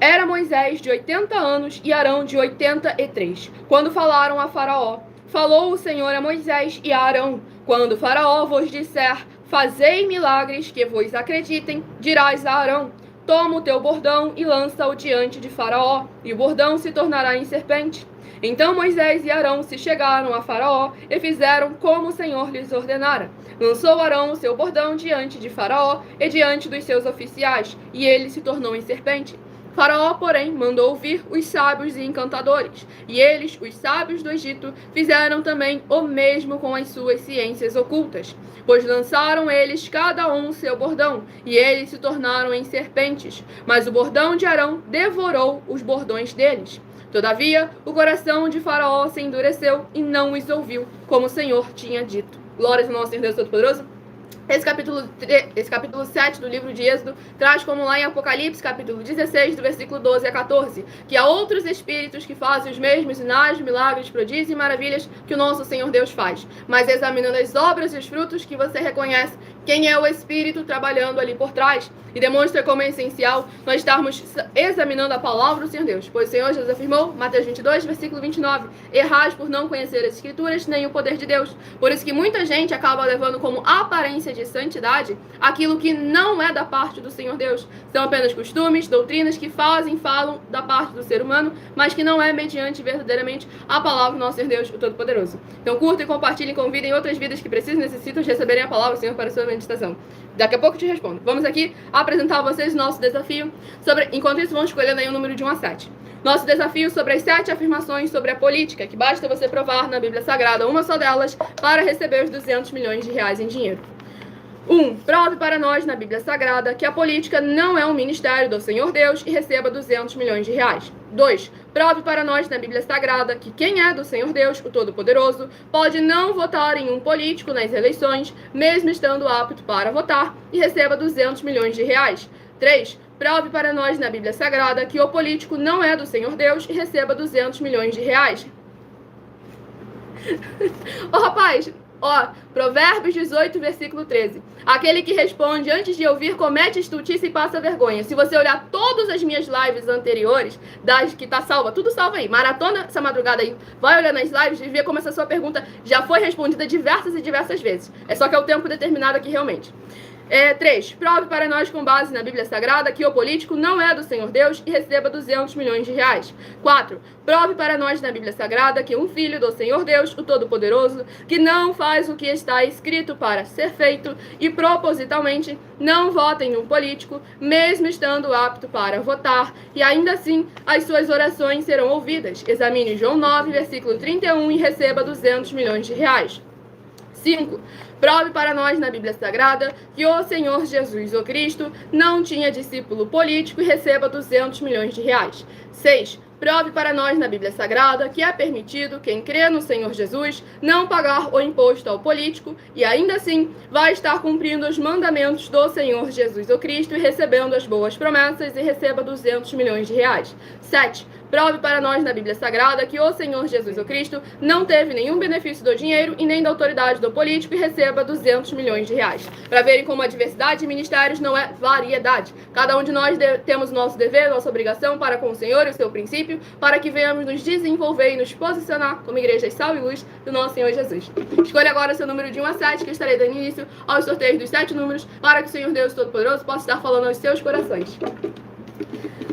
Era Moisés de 80 anos e Arão de 83, quando falaram a Faraó. Falou o Senhor a Moisés e a Arão: quando Faraó vos disser, fazei milagres que vos acreditem, dirás a Arão: toma o teu bordão e lança-o diante de Faraó, e o bordão se tornará em serpente. Então Moisés e Arão se chegaram a Faraó e fizeram como o Senhor lhes ordenara. Lançou Arão o seu bordão diante de Faraó e diante dos seus oficiais, e ele se tornou em serpente. Faraó, porém, mandou vir os sábios e encantadores, e eles, os sábios do Egito, fizeram também o mesmo com as suas ciências ocultas, pois lançaram eles cada um seu bordão, e eles se tornaram em serpentes, mas o bordão de Arão devorou os bordões deles. Todavia, o coração de Faraó se endureceu e não os ouviu, como o Senhor tinha dito. Glórias ao nosso Senhor Deus Todo-Poderoso. Esse capítulo 7 do livro de Êxodo traz, como lá em Apocalipse, capítulo 16, do versículo 12 a 14, que há outros espíritos que fazem os mesmos sinais, milagres, prodígios e maravilhas que o nosso Senhor Deus faz. Mas examinando as obras e os frutos, que você reconhece quem é o Espírito trabalhando ali por trás, e demonstra como é essencial nós estarmos examinando a palavra do Senhor Deus. Pois o Senhor Jesus afirmou, Mateus 22, versículo 29, errais por não conhecer as Escrituras nem o poder de Deus. Por isso que muita gente acaba levando como aparência de santidade aquilo que não é da parte do Senhor Deus. São apenas costumes, doutrinas que falam da parte do ser humano, mas que não é mediante verdadeiramente a palavra do nosso Senhor Deus, o Todo-Poderoso. Então curtam, compartilhem, convidem outras vidas que precisam e necessitam de receberem a palavra do Senhor para a sua meditação. Daqui a pouco eu te respondo. Vamos aqui apresentar a vocês o nosso desafio sobre... Enquanto isso, vamos escolhendo aí o número de 1 a 7. Nosso desafio sobre as 7 afirmações sobre a política, que basta você provar na Bíblia Sagrada uma só delas para receber os 200 milhões de reais em dinheiro. 1. Prove para nós na Bíblia Sagrada que a política não é um ministério do Senhor Deus e receba 200 milhões de reais. 2. Prove para nós na Bíblia Sagrada que quem é do Senhor Deus, o Todo-Poderoso, pode não votar em um político nas eleições, mesmo estando apto para votar, e receba 200 milhões de reais. 3. Prove para nós na Bíblia Sagrada que o político não é do Senhor Deus e receba 200 milhões de reais. Rapaz... Provérbios 18, versículo 13. Aquele que responde antes de ouvir comete estultícia e passa vergonha. Se você olhar todas as minhas lives anteriores, das que tá salva, tudo salva aí, maratona essa madrugada aí, vai olhar nas lives e ver como essa sua pergunta já foi respondida diversas e diversas vezes. É só que é o tempo determinado aqui realmente. 3. Prove para nós com base na Bíblia Sagrada que o político não é do Senhor Deus e receba 200 milhões de reais. 4. Prove para nós na Bíblia Sagrada que um filho do Senhor Deus, o Todo-Poderoso, que não faz o que está escrito para ser feito e propositalmente não vota em um político, mesmo estando apto para votar, e ainda assim as suas orações serão ouvidas. Examine João 9, versículo 31 e receba 200 milhões de reais. 5. Prove para nós na Bíblia Sagrada que o Senhor Jesus, o Cristo, não tinha discípulo político e receba 200 milhões de reais. 6. Prove para nós na Bíblia Sagrada que é permitido quem crê no Senhor Jesus não pagar o imposto ao político e ainda assim vai estar cumprindo os mandamentos do Senhor Jesus, o Cristo, e recebendo as boas promessas e receba 200 milhões de reais. 7. Prove para nós na Bíblia Sagrada que o Senhor Jesus, o Cristo, não teve nenhum benefício do dinheiro e nem da autoridade do político e receba 200 milhões de reais. Para verem como a diversidade de ministérios não é variedade. Cada um de nós temos nosso dever, nossa obrigação para com o Senhor e o seu princípio, para que venhamos nos desenvolver e nos posicionar como igreja sal e luz do nosso Senhor Jesus. Escolha agora o seu número de 1 a 7, que eu estarei dando início aos sorteios dos 7 números, para que o Senhor Deus Todo-Poderoso possa estar falando aos seus corações.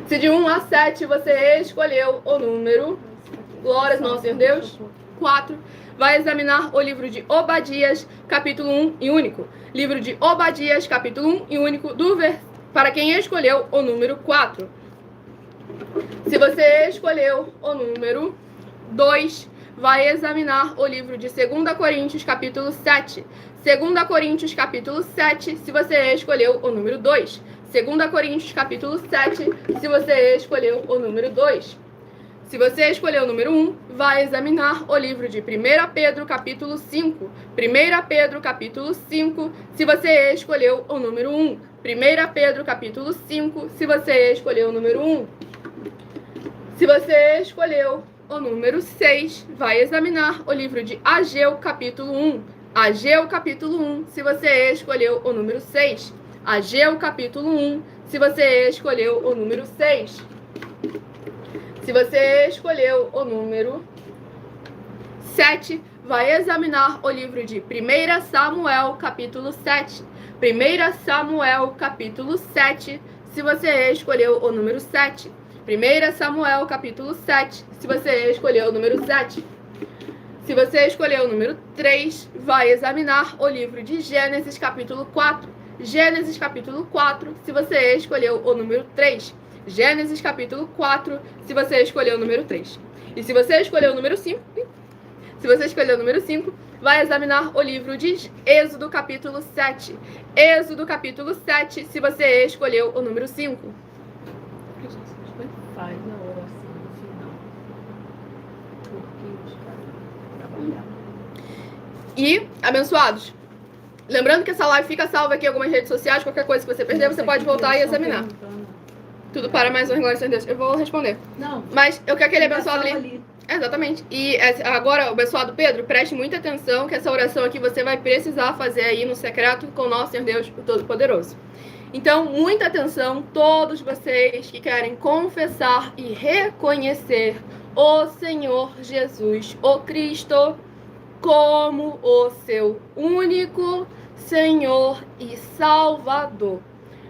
Se de 1 a 7 você escolheu o número, glórias ao nosso Senhor Deus, 4, vai examinar o livro de Obadias, capítulo 1 e único. Livro de Obadias, capítulo 1 e único, para quem escolheu o número 4. Se você escolheu o número 2, vai examinar o livro de 2 Coríntios, capítulo 7. 2 Coríntios, capítulo 7, se você escolheu o número 2. 2 Coríntios, capítulo 7, se você escolheu o número 2. Se você escolheu o número 1, vai examinar o livro de 1 Pedro, capítulo 5. 1 Pedro, capítulo 5, se você escolheu o número 1. 1 Pedro, capítulo 5, se você escolheu o número 1. Se você escolheu o número 6, vai examinar o livro de Ageu, capítulo 1. Ageu, capítulo 1, se você escolheu o número 6. Ageu, capítulo 1, se você escolheu o número 6. Se você escolheu o número 7, vai examinar o livro de 1 Samuel, capítulo 7. 1 Samuel, capítulo 7, se você escolheu o número 7. 1 Samuel, capítulo 7, se você escolheu o número 7. Se você escolheu o número 3, vai examinar o livro de Gênesis, capítulo 4. Gênesis, capítulo 4, se você escolheu o número 3. Gênesis, capítulo 4, se você escolheu o número 3. E se você escolheu o número 5, vai examinar o livro de Êxodo, capítulo 7. Êxodo, capítulo 7, se você escolheu o número 5. Faz a oração no final. Porque os caras trabalharam. E, abençoados, lembrando que essa live fica salva aqui em algumas redes sociais. Qualquer coisa que você perder, você pode voltar e examinar. Tudo para mais uma glória a Deus. Eu vou responder. Não. Mas eu quero aquele abençoado ali. Exatamente. E agora, o abençoado Pedro, preste muita atenção que essa oração aqui você vai precisar fazer aí no secreto com o nosso Senhor Deus, o Todo-Poderoso. Então, muita atenção, todos vocês que querem confessar e reconhecer o Senhor Jesus, o Cristo, como o seu único Senhor e Salvador,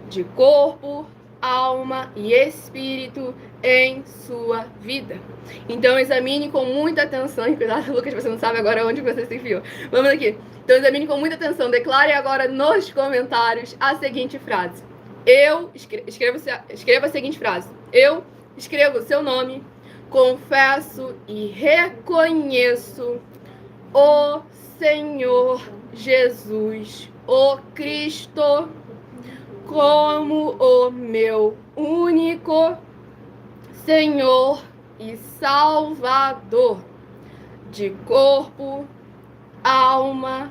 de corpo, alma e espírito em sua vida. Então examine com muita atenção, e cuidado, Lucas, você não sabe agora onde você se enfiou. Vamos aqui. Então examine com muita atenção, declare agora nos comentários a seguinte frase. Escreva a seguinte frase. Eu escrevo o seu nome, confesso e reconheço o Senhor Jesus, o Cristo, como o meu único Senhor e Salvador, de corpo, alma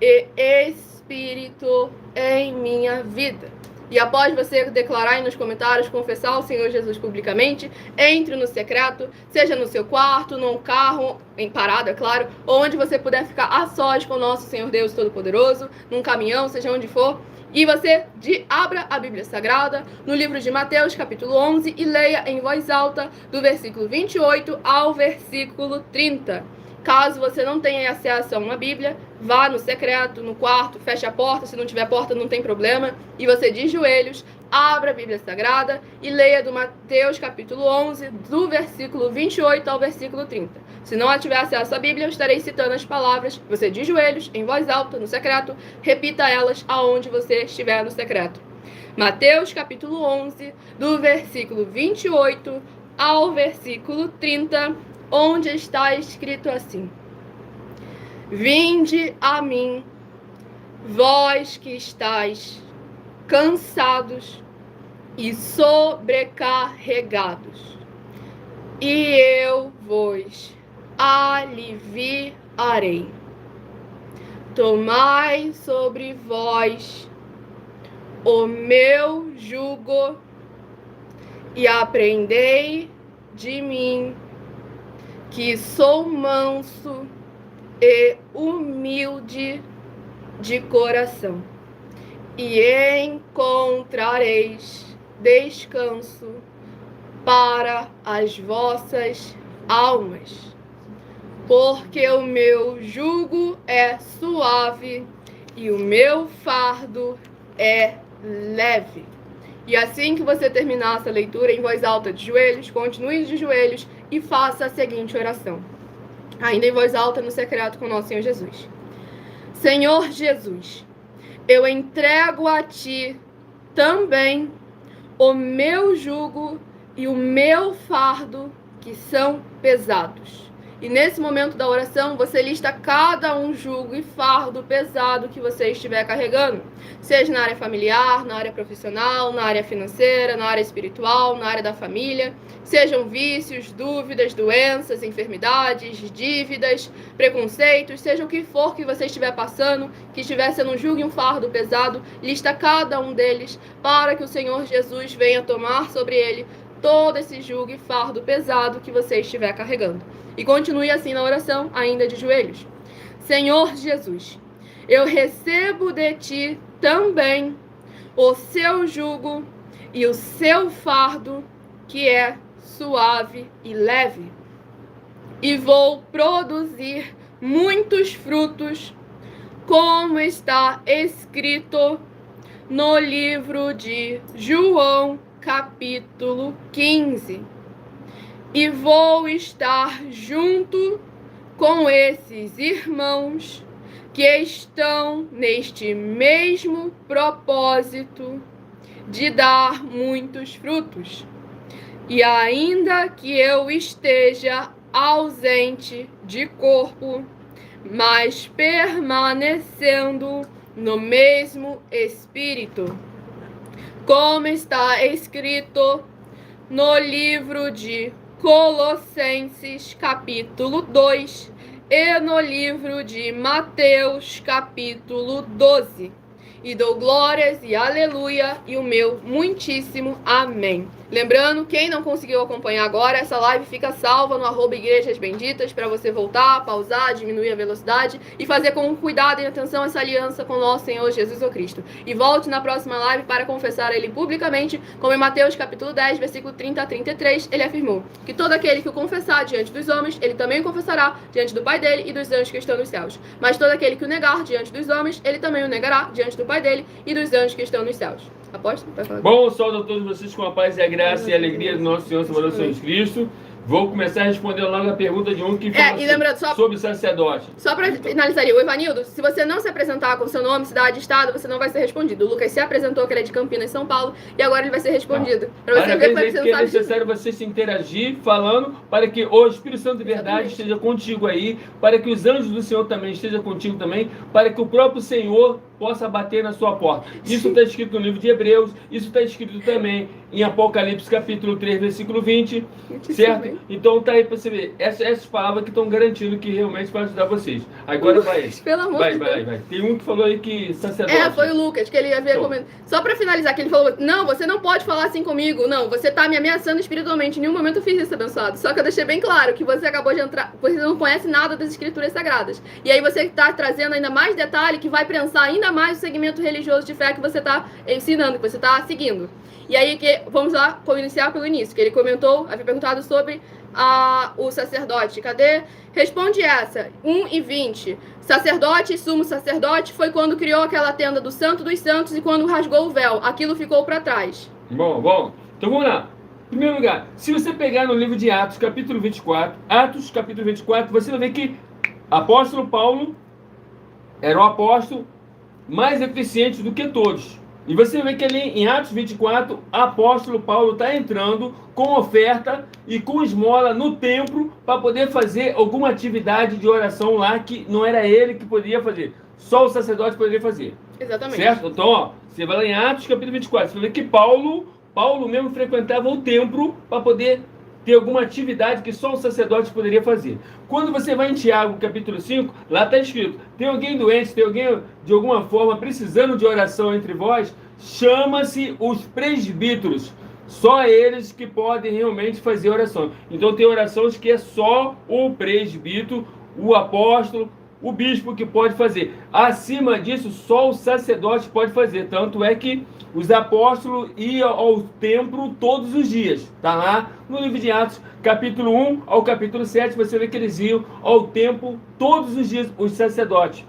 e espírito em minha vida. E após você declarar aí nos comentários, confessar o Senhor Jesus publicamente, entre no secreto, seja no seu quarto, num carro, em parada, é claro, ou onde você puder ficar a sós com o nosso Senhor Deus Todo-Poderoso, num caminhão, seja onde for. E você abra a Bíblia Sagrada no livro de Mateus, capítulo 11, e leia em voz alta do versículo 28 ao versículo 30. Caso você não tenha acesso a uma Bíblia, vá no secreto, no quarto, feche a porta. Se não tiver porta, não tem problema. E você de joelhos, abra a Bíblia Sagrada e leia do Mateus, capítulo 11, do versículo 28 ao versículo 30. Se não tiver acesso à Bíblia, eu estarei citando as palavras. Você de joelhos, em voz alta, no secreto, repita elas aonde você estiver no secreto. Mateus, capítulo 11, do versículo 28 ao versículo 30, onde está escrito assim: Vinde a mim, vós que estáis cansados e sobrecarregados, e eu vos aliviarei. Tomai sobre vós o meu jugo e aprendei de mim, que sou manso e humilde de coração, e encontrareis descanso para as vossas almas, porque o meu jugo é suave e o meu fardo é leve. E assim que você terminar essa leitura em voz alta de joelhos, continue de joelhos e faça a seguinte oração, ainda em voz alta no secreto com o nosso Senhor Jesus. Senhor Jesus, eu entrego a Ti também o meu jugo e o meu fardo, que são pesados, E nesse momento da oração, você lista cada um jugo e fardo pesado que você estiver carregando. Seja na área familiar, na área profissional, na área financeira, na área espiritual, na área da família. Sejam vícios, dúvidas, doenças, enfermidades, dívidas, preconceitos, seja o que for que você estiver passando, que estiver sendo um jugo e um fardo pesado, lista cada um deles para que o Senhor Jesus venha tomar sobre ele todo esse jugo e fardo pesado que você estiver carregando. E continue assim na oração, ainda de joelhos. Senhor Jesus, eu recebo de ti também o seu jugo e o seu fardo, que é suave e leve. E vou produzir muitos frutos, como está escrito no livro de João, capítulo 15. E vou estar junto com esses irmãos que estão neste mesmo propósito de dar muitos frutos. E ainda que eu esteja ausente de corpo, mas permanecendo no mesmo espírito, como está escrito no livro de Colossenses, capítulo 2, e no livro de Mateus, capítulo 12. E dou glórias e aleluia e o meu muitíssimo amém. Lembrando, quem não conseguiu acompanhar agora, essa live fica salva no @Igrejas Benditas para você voltar, pausar, diminuir a velocidade e fazer com cuidado e atenção essa aliança com nosso Senhor Jesus Cristo. E volte na próxima live para confessar a Ele publicamente, como em Mateus capítulo 10, versículo 30 a 33, ele afirmou que todo aquele que o confessar diante dos homens, ele também o confessará diante do Pai dele e dos anjos que estão nos céus. Mas todo aquele que o negar diante dos homens, ele também o negará diante do Pai dele e dos anjos que estão nos céus. Apóstolo, vai falar. Bom, saúdo a todos vocês com a paz e a graça e a alegria do nosso Senhor Salvador Jesus Cristo. Vou começar respondendo logo a pergunta de um que falou e lembrando, sobre o sacerdote. Só para finalizar ali, o Evanildo, se você não se apresentar com seu nome, cidade e estado, você não vai ser respondido. O Lucas se apresentou, que ele é de Campinas, São Paulo, e agora ele vai ser respondido. Para você ver como é que você não é sabe necessário você se interagir falando para que o Espírito Santo de verdade esteja contigo aí, para que os anjos do Senhor também estejam contigo também, para que o próprio Senhor possa bater na sua porta. Isso está escrito no livro de Hebreus, isso está escrito também em Apocalipse capítulo 3, versículo 20, certo? Então tá aí para você ver, essas palavras que estão garantindo que realmente vai ajudar vocês. Agora vai. Pelo amor de Deus. Vai. Tem um que falou aí que sacerdote. Foi o Lucas, que ele havia comentado. Só para finalizar, que ele falou, não, você não pode falar assim comigo, não, você tá me ameaçando espiritualmente, em nenhum momento eu fiz isso, abençoado. Só que eu deixei bem claro que você acabou de entrar, você não conhece nada das escrituras sagradas. E aí você tá trazendo ainda mais detalhe que vai prensar ainda mais o segmento religioso de fé que você tá ensinando, que você tá seguindo. E aí, vamos lá, iniciar pelo início, que ele comentou, havia perguntado sobre o sacerdote. Cadê? Responde essa, 1 e 20. Sacerdote e sumo sacerdote foi quando criou aquela tenda do Santo dos Santos e quando rasgou o véu. Aquilo ficou para trás. Bom. Então vamos lá. Em primeiro lugar, se você pegar no livro de Atos, capítulo 24, você vai ver que apóstolo Paulo era o apóstolo mais eficiente do que todos. E você vê que ali em Atos 24, apóstolo Paulo está entrando com oferta e com esmola no templo para poder fazer alguma atividade de oração lá que não era ele que poderia fazer. Só o sacerdote poderia fazer. Exatamente. Certo? Então, você vai lá em Atos capítulo 24, você vai ver que Paulo mesmo frequentava o templo para poder ter alguma atividade que só o sacerdote poderia fazer. Quando você vai em Tiago, capítulo 5, lá está escrito, tem alguém doente, tem alguém de alguma forma precisando de oração entre vós, chama-se os presbíteros. Só eles que podem realmente fazer oração. Então tem orações que é só o presbítero, o apóstolo, o bispo que pode fazer. Acima disso, só o sacerdote pode fazer. Tanto é que os apóstolos iam ao templo todos os dias. Está lá no livro de Atos, capítulo 1 ao capítulo 7, você vê que eles iam ao templo todos os dias, os sacerdotes.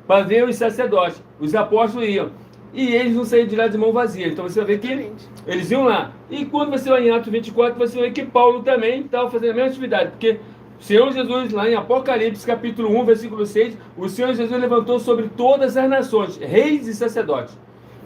Para ver os sacerdotes. Os apóstolos iam. E eles não saíam de lá de mão vazia. Então você vai ver que eles iam lá. E quando você vai em Atos 24, você vai ver que Paulo também estava fazendo a mesma atividade. Porque o Senhor Jesus, lá em Apocalipse, capítulo 1, versículo 6, o Senhor Jesus levantou sobre todas as nações, reis e sacerdotes.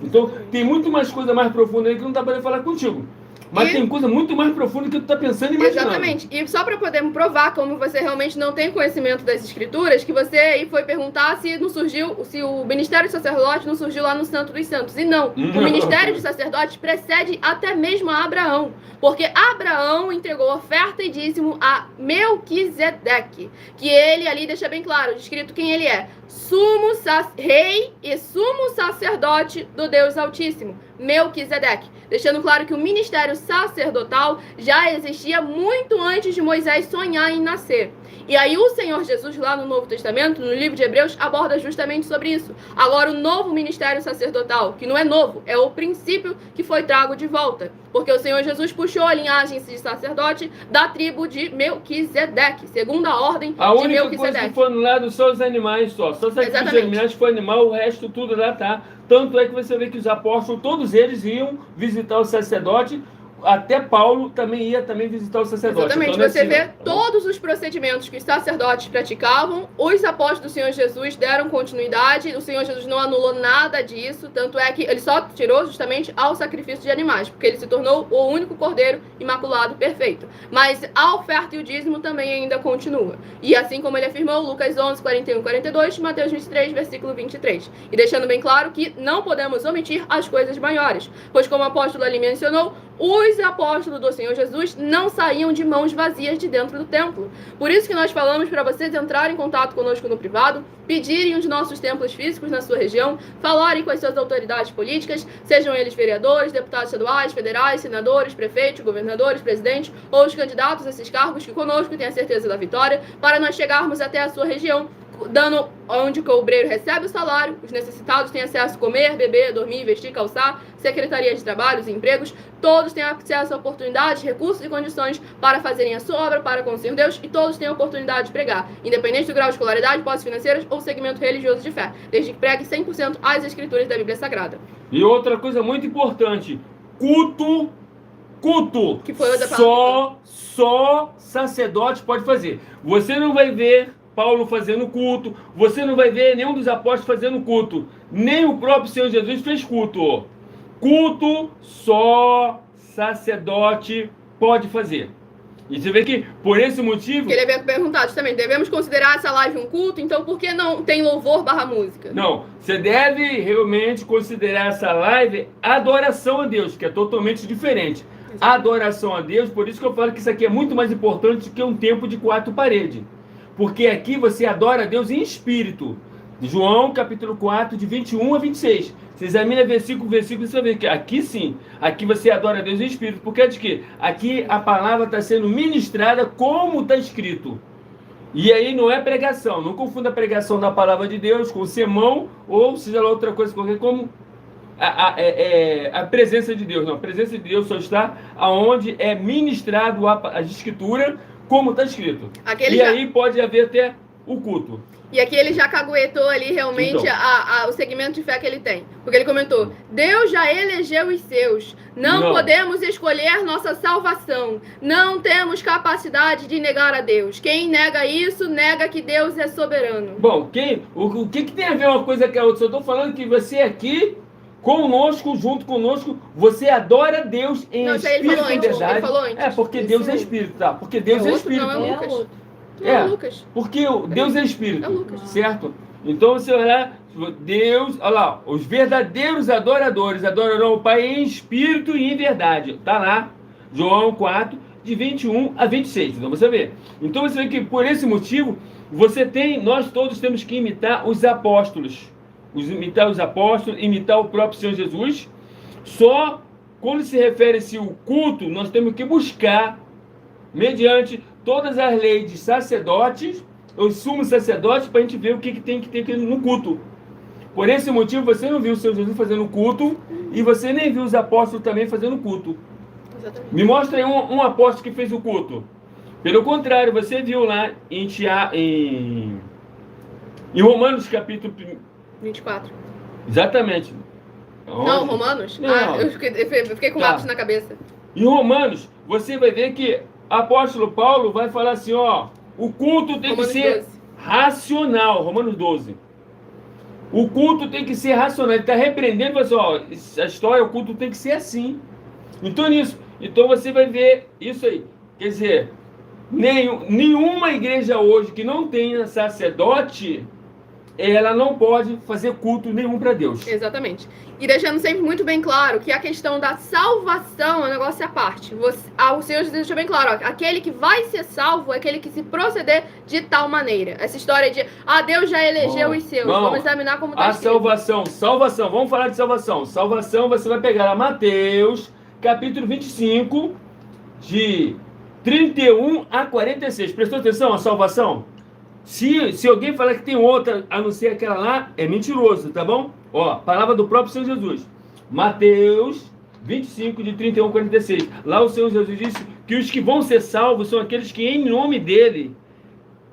Então, tem muito mais coisa mais profunda aí que não está podendo falar contigo. Mas E- tem coisa muito mais profunda que tu tá pensando e imaginando. Exatamente. E só para poder provar como você realmente não tem conhecimento das escrituras, que você aí foi perguntar se não surgiu, se o ministério de sacerdote não surgiu lá no Santo dos Santos. E não, o ministério de sacerdote precede até mesmo a Abraão, porque Abraão entregou oferta e dízimo a Melquisedeque, que ele ali deixa bem claro, descrito quem ele é: rei e sumo sacerdote do Deus Altíssimo, Melquisedeque, deixando claro que o ministério sacerdotal já existia muito antes de Moisés sonhar em nascer. E aí o Senhor Jesus, lá no Novo Testamento, no livro de Hebreus, aborda justamente sobre isso. Agora, o novo ministério sacerdotal, que não é novo, é o princípio que foi trago de volta. Porque o Senhor Jesus puxou a linhagem de sacerdote da tribo de Melquisedeque, segundo a ordem A de única coisa Melquisedeque. que foi anulado são os animais só. Só sacrifício de Exatamente. animais foi animal, o resto tudo lá tá. Tanto é que você vê que os apóstolos, todos eles iam visitar o sacerdote. Até Paulo também ia visitar o sacerdote. Exatamente, Então, você assim, vê tá bom? todos os procedimentos que os sacerdotes praticavam, os apóstolos do Senhor Jesus deram continuidade, o Senhor Jesus não anulou nada disso, tanto é que ele só tirou justamente ao sacrifício de animais, porque ele se tornou o único cordeiro imaculado perfeito. Mas a oferta e o dízimo também ainda continua. E assim como ele afirmou, Lucas 11, 41 e 42, Mateus 23, versículo 23. E deixando bem claro que não podemos omitir as coisas maiores, pois como o apóstolo ali mencionou, os apóstolos do Senhor Jesus não saíam de mãos vazias de dentro do templo. Por isso que nós falamos para vocês entrarem em contato conosco no privado, pedirem um de nossos templos físicos na sua região, falarem com as suas autoridades políticas, sejam eles vereadores, deputados estaduais, federais, senadores, prefeitos, governadores, presidentes ou os candidatos a esses cargos que conosco têm a certeza da vitória, para nós chegarmos até a sua região, dando onde o obreiro recebe o salário, os necessitados têm acesso a comer, beber, dormir, vestir, calçar, secretaria de trabalhos e empregos, todos têm acesso a oportunidades, recursos e condições para fazerem a sua obra para com o Senhor Deus, e todos têm a oportunidade de pregar, independente do grau de escolaridade, posses financeiras ou segmento religioso de fé, desde que pregue 100% as escrituras da Bíblia Sagrada. E outra coisa muito importante, culto, Que foi outra palavra. só sacerdote pode fazer. Você não vai ver Paulo fazendo culto, você não vai ver nenhum dos apóstolos fazendo culto, nem o próprio Senhor Jesus fez culto. Culto só sacerdote pode fazer. E você vê que, por esse motivo... Que ele havia perguntado justamente, devemos considerar essa live um culto, então por que não tem louvor / música? Não, você deve realmente considerar essa live adoração a Deus, que é totalmente diferente. Adoração a Deus, por isso que eu falo que isso aqui é muito mais importante do que um templo de 4 paredes. Porque aqui você adora a Deus em espírito. João capítulo 4, de 21 a 26. Você examina versículo por versículo e você vê que aqui sim, aqui você adora a Deus em espírito. Porque é de quê? Aqui a palavra está sendo ministrada como está escrito. E aí não é pregação. Não confunda a pregação da palavra de Deus com sermão ou seja lá outra coisa qualquer, como a presença de Deus. Não, a presença de Deus só está aonde é ministrado a escritura como está escrito. Aí pode haver até o culto. E aqui ele já caguetou ali realmente Então. o segmento de fé que ele tem. Porque ele comentou, Deus já elegeu os seus. Não podemos escolher nossa salvação. Não temos capacidade de negar a Deus. Quem nega isso, nega que Deus é soberano. Bom, o que tem a ver uma coisa com a outra? Eu estou falando que você aqui, conosco, junto conosco, você adora Deus em espírito e verdade. Ele falou antes. É, porque Deus é espírito, tá? Porque Deus é espírito. Não, é Lucas. É, Lucas. porque Deus é espírito, É Lucas. certo? Então você olha, Deus, olha lá, os verdadeiros adoradores adorarão o Pai em espírito e em verdade. Tá lá, João 4, de 21 a 26. Então você vê. Então você vê que por esse motivo, nós todos temos que imitar os apóstolos. Imitar os apóstolos, imitar o próprio Senhor Jesus. Só quando se refere-se ao culto, nós temos que buscar, mediante todas as leis de sacerdotes, os sumos sacerdotes, para a gente ver o que tem que ter no culto. Por esse motivo, você não viu o Senhor Jesus fazendo culto, e você nem viu os apóstolos também fazendo culto. Exatamente. Me mostra aí um apóstolo que fez o culto. Pelo contrário, você viu lá em Romanos capítulo 24. Exatamente. Não, Romanos? Não. Eu fiquei com lápis na cabeça. Em Romanos, você vai ver que o apóstolo Paulo vai falar assim, ó, o culto tem Romanos que ser 12. racional. Romanos 12. O culto tem que ser racional. Ele está repreendendo, assim, ó, a história, o culto tem que ser assim. Então, nisso, Então você vai ver isso aí. Quer dizer, nenhuma igreja hoje que não tenha sacerdote, ela não pode fazer culto nenhum para Deus. Exatamente. E deixando sempre muito bem claro que a questão da salvação é um negócio à parte. O Senhor Jesus deixou bem claro, ó, aquele que vai ser salvo é aquele que se proceder de tal maneira. Essa história de, Deus já elegeu os seus. Vamos examinar como está escrito. Salvação, vamos falar de salvação. Salvação, você vai pegar a Mateus, capítulo 25, de 31 a 46. Prestou atenção a salvação? Se alguém falar que tem outra a não ser aquela lá, é mentiroso, tá bom? Ó, palavra do próprio Senhor Jesus. Mateus 25, de 31 a 46. Lá o Senhor Jesus disse que os que vão ser salvos são aqueles que em nome dele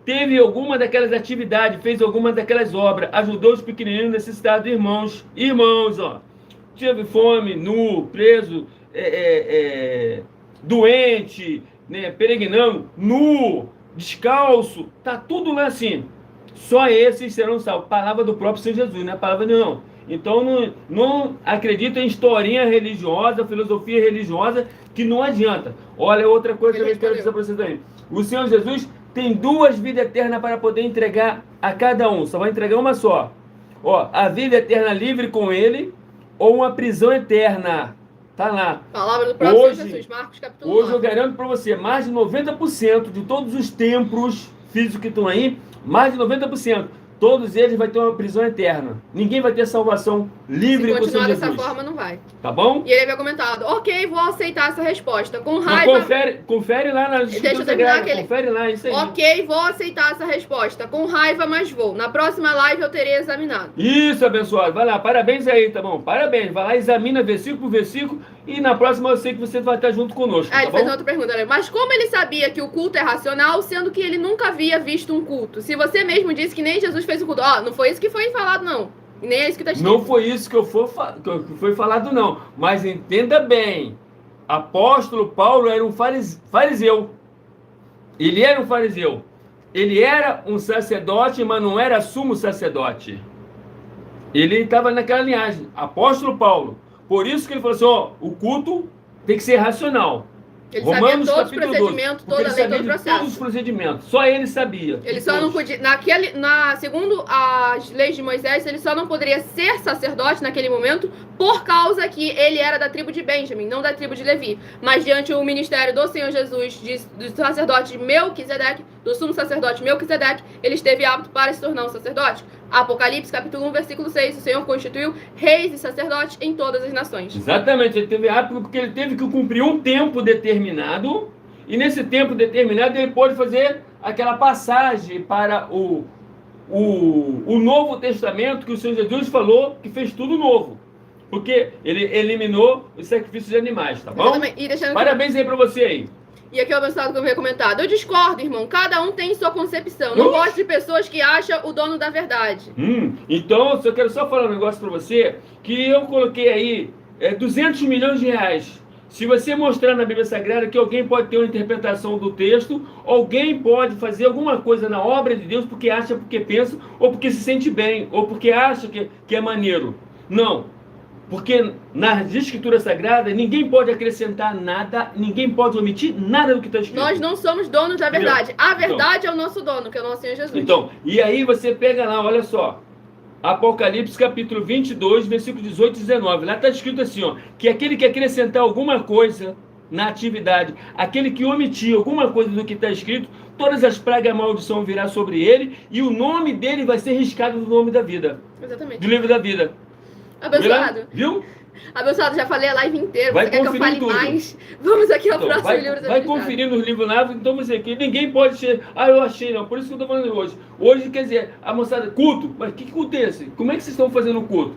teve alguma daquelas atividades, fez alguma daquelas obras, ajudou os pequeninos necessitados, irmãos, ó. Teve fome, nu, preso, doente, né, peregrinando, nu, descalço, tá tudo lá assim. Só esses serão salvos. Palavra do próprio Senhor Jesus, não é palavra não. Então não acredita em historinha religiosa, filosofia religiosa, que não adianta. Olha, outra coisa que eu quero dizer para vocês aí. O Senhor Jesus tem 2 vidas eternas para poder entregar a cada um. Só vai entregar uma só. Ó, a vida eterna livre com ele ou uma prisão eterna. Tá lá. Palavra do próprio Senhor Jesus, Marcos capítulo 9. Hoje eu garanto para você, mais de 90% de todos os templos físicos que estão aí, mais de 90%, todos eles vão ter uma prisão eterna. Ninguém vai ter salvação livre com o Senhor Jesus. Se continuar dessa forma, não vai. Tá bom? E ele havia comentado, ok, vou aceitar essa resposta. Com raiva... Confere lá na Escritura Sagrada. Confere lá, isso aí. Ok, vou aceitar essa resposta. Com raiva, mas vou. Na próxima live eu terei examinado. Isso, abençoado. Vai lá, parabéns aí, tá bom? Parabéns. Vai lá, examina versículo por versículo. E na próxima eu sei que você vai estar junto conosco. Ele fez outra pergunta, né? Mas como ele sabia que o culto é racional, sendo que ele nunca havia visto um culto? Se você mesmo disse que nem Jesus fez o culto. Não foi isso que foi falado, não. E nem é isso que está escrito. Não foi isso que foi falado, não. Mas entenda bem. Apóstolo Paulo era um fariseu. Ele era um fariseu. Ele era um sacerdote, mas não era sumo sacerdote. Ele estava naquela linhagem. Apóstolo Paulo. Por isso que ele falou assim, o culto tem que ser racional. Ele sabia todos os procedimentos, toda a lei, todo o processo. Todos os procedimentos. Só ele sabia. Ele só não podia... segundo as leis de Moisés, ele só não poderia ser sacerdote naquele momento por causa que ele era da tribo de Benjamim, não da tribo de Levi. Mas diante do ministério do Senhor Jesus, do sacerdote Melquisedeque, do sumo sacerdote Melquisedeque, ele esteve apto para se tornar um sacerdote. Apocalipse, capítulo 1, versículo 6, o Senhor constituiu reis e sacerdotes em todas as nações. Exatamente, ele teve apto porque ele teve que cumprir um tempo determinado, e nesse tempo determinado ele pôde fazer aquela passagem para o Novo Testamento, que o Senhor Jesus falou que fez tudo novo. Porque ele eliminou os sacrifícios de animais, tá bom? Parabéns aí para você aí. E aqui é o abençoado que eu havia comentado. Eu discordo, irmão. Cada um tem sua concepção. Não gosto de pessoas que acham o dono da verdade. Então, eu quero só falar um negócio para você, que eu coloquei aí 200 milhões de reais. Se você mostrar na Bíblia Sagrada que alguém pode ter uma interpretação do texto, alguém pode fazer alguma coisa na obra de Deus porque acha, porque pensa, ou porque se sente bem, ou porque acha que é maneiro. Não. Porque nas Escrituras Sagradas, ninguém pode acrescentar nada, ninguém pode omitir nada do que está escrito. Nós não somos donos da verdade. A verdade é o nosso dono, que é o nosso Senhor Jesus. Então, e aí você pega lá, olha só, Apocalipse capítulo 22, versículo 18 e 19. Lá está escrito assim, ó, que aquele que acrescentar alguma coisa na atividade, aquele que omitir alguma coisa do que está escrito, todas as pragas e maldição virá sobre ele, e o nome dele vai ser riscado do nome da vida. Exatamente. Do livro da vida. Abençoado. Viu? Abençoado, já falei a live inteira. Vai você quer que eu fale tudo. Mais? Vamos aqui ao próximo livro. Vai conferir nos livros lá, então você aqui, ninguém pode ser, eu achei, não, por isso que eu estou falando hoje. Hoje, quer dizer, a moçada, culto, mas que culto é esse? Como é que vocês estão fazendo o culto?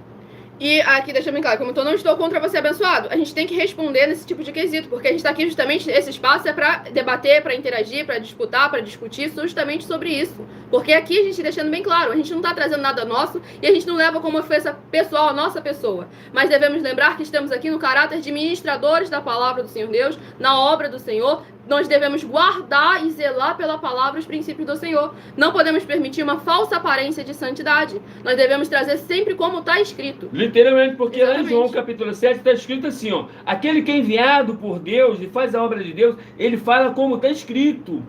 E aqui, deixa bem claro, como eu não estou contra você, abençoado, a gente tem que responder nesse tipo de quesito, porque a gente está aqui justamente, esse espaço é para debater, para interagir, para disputar, para discutir justamente sobre isso. Porque aqui a gente deixando bem claro, a gente não está trazendo nada nosso e a gente não leva como ofensa pessoal a nossa pessoa. Mas devemos lembrar que estamos aqui no caráter de ministradores da palavra do Senhor Deus, na obra do Senhor. Nós devemos guardar e zelar pela palavra os princípios do Senhor. Não podemos permitir uma falsa aparência de santidade. Nós devemos trazer sempre como está escrito. Literalmente, porque Exatamente. lá em João capítulo 7 está escrito assim, ó, aquele que é enviado por Deus e faz a obra de Deus, ele fala como está escrito.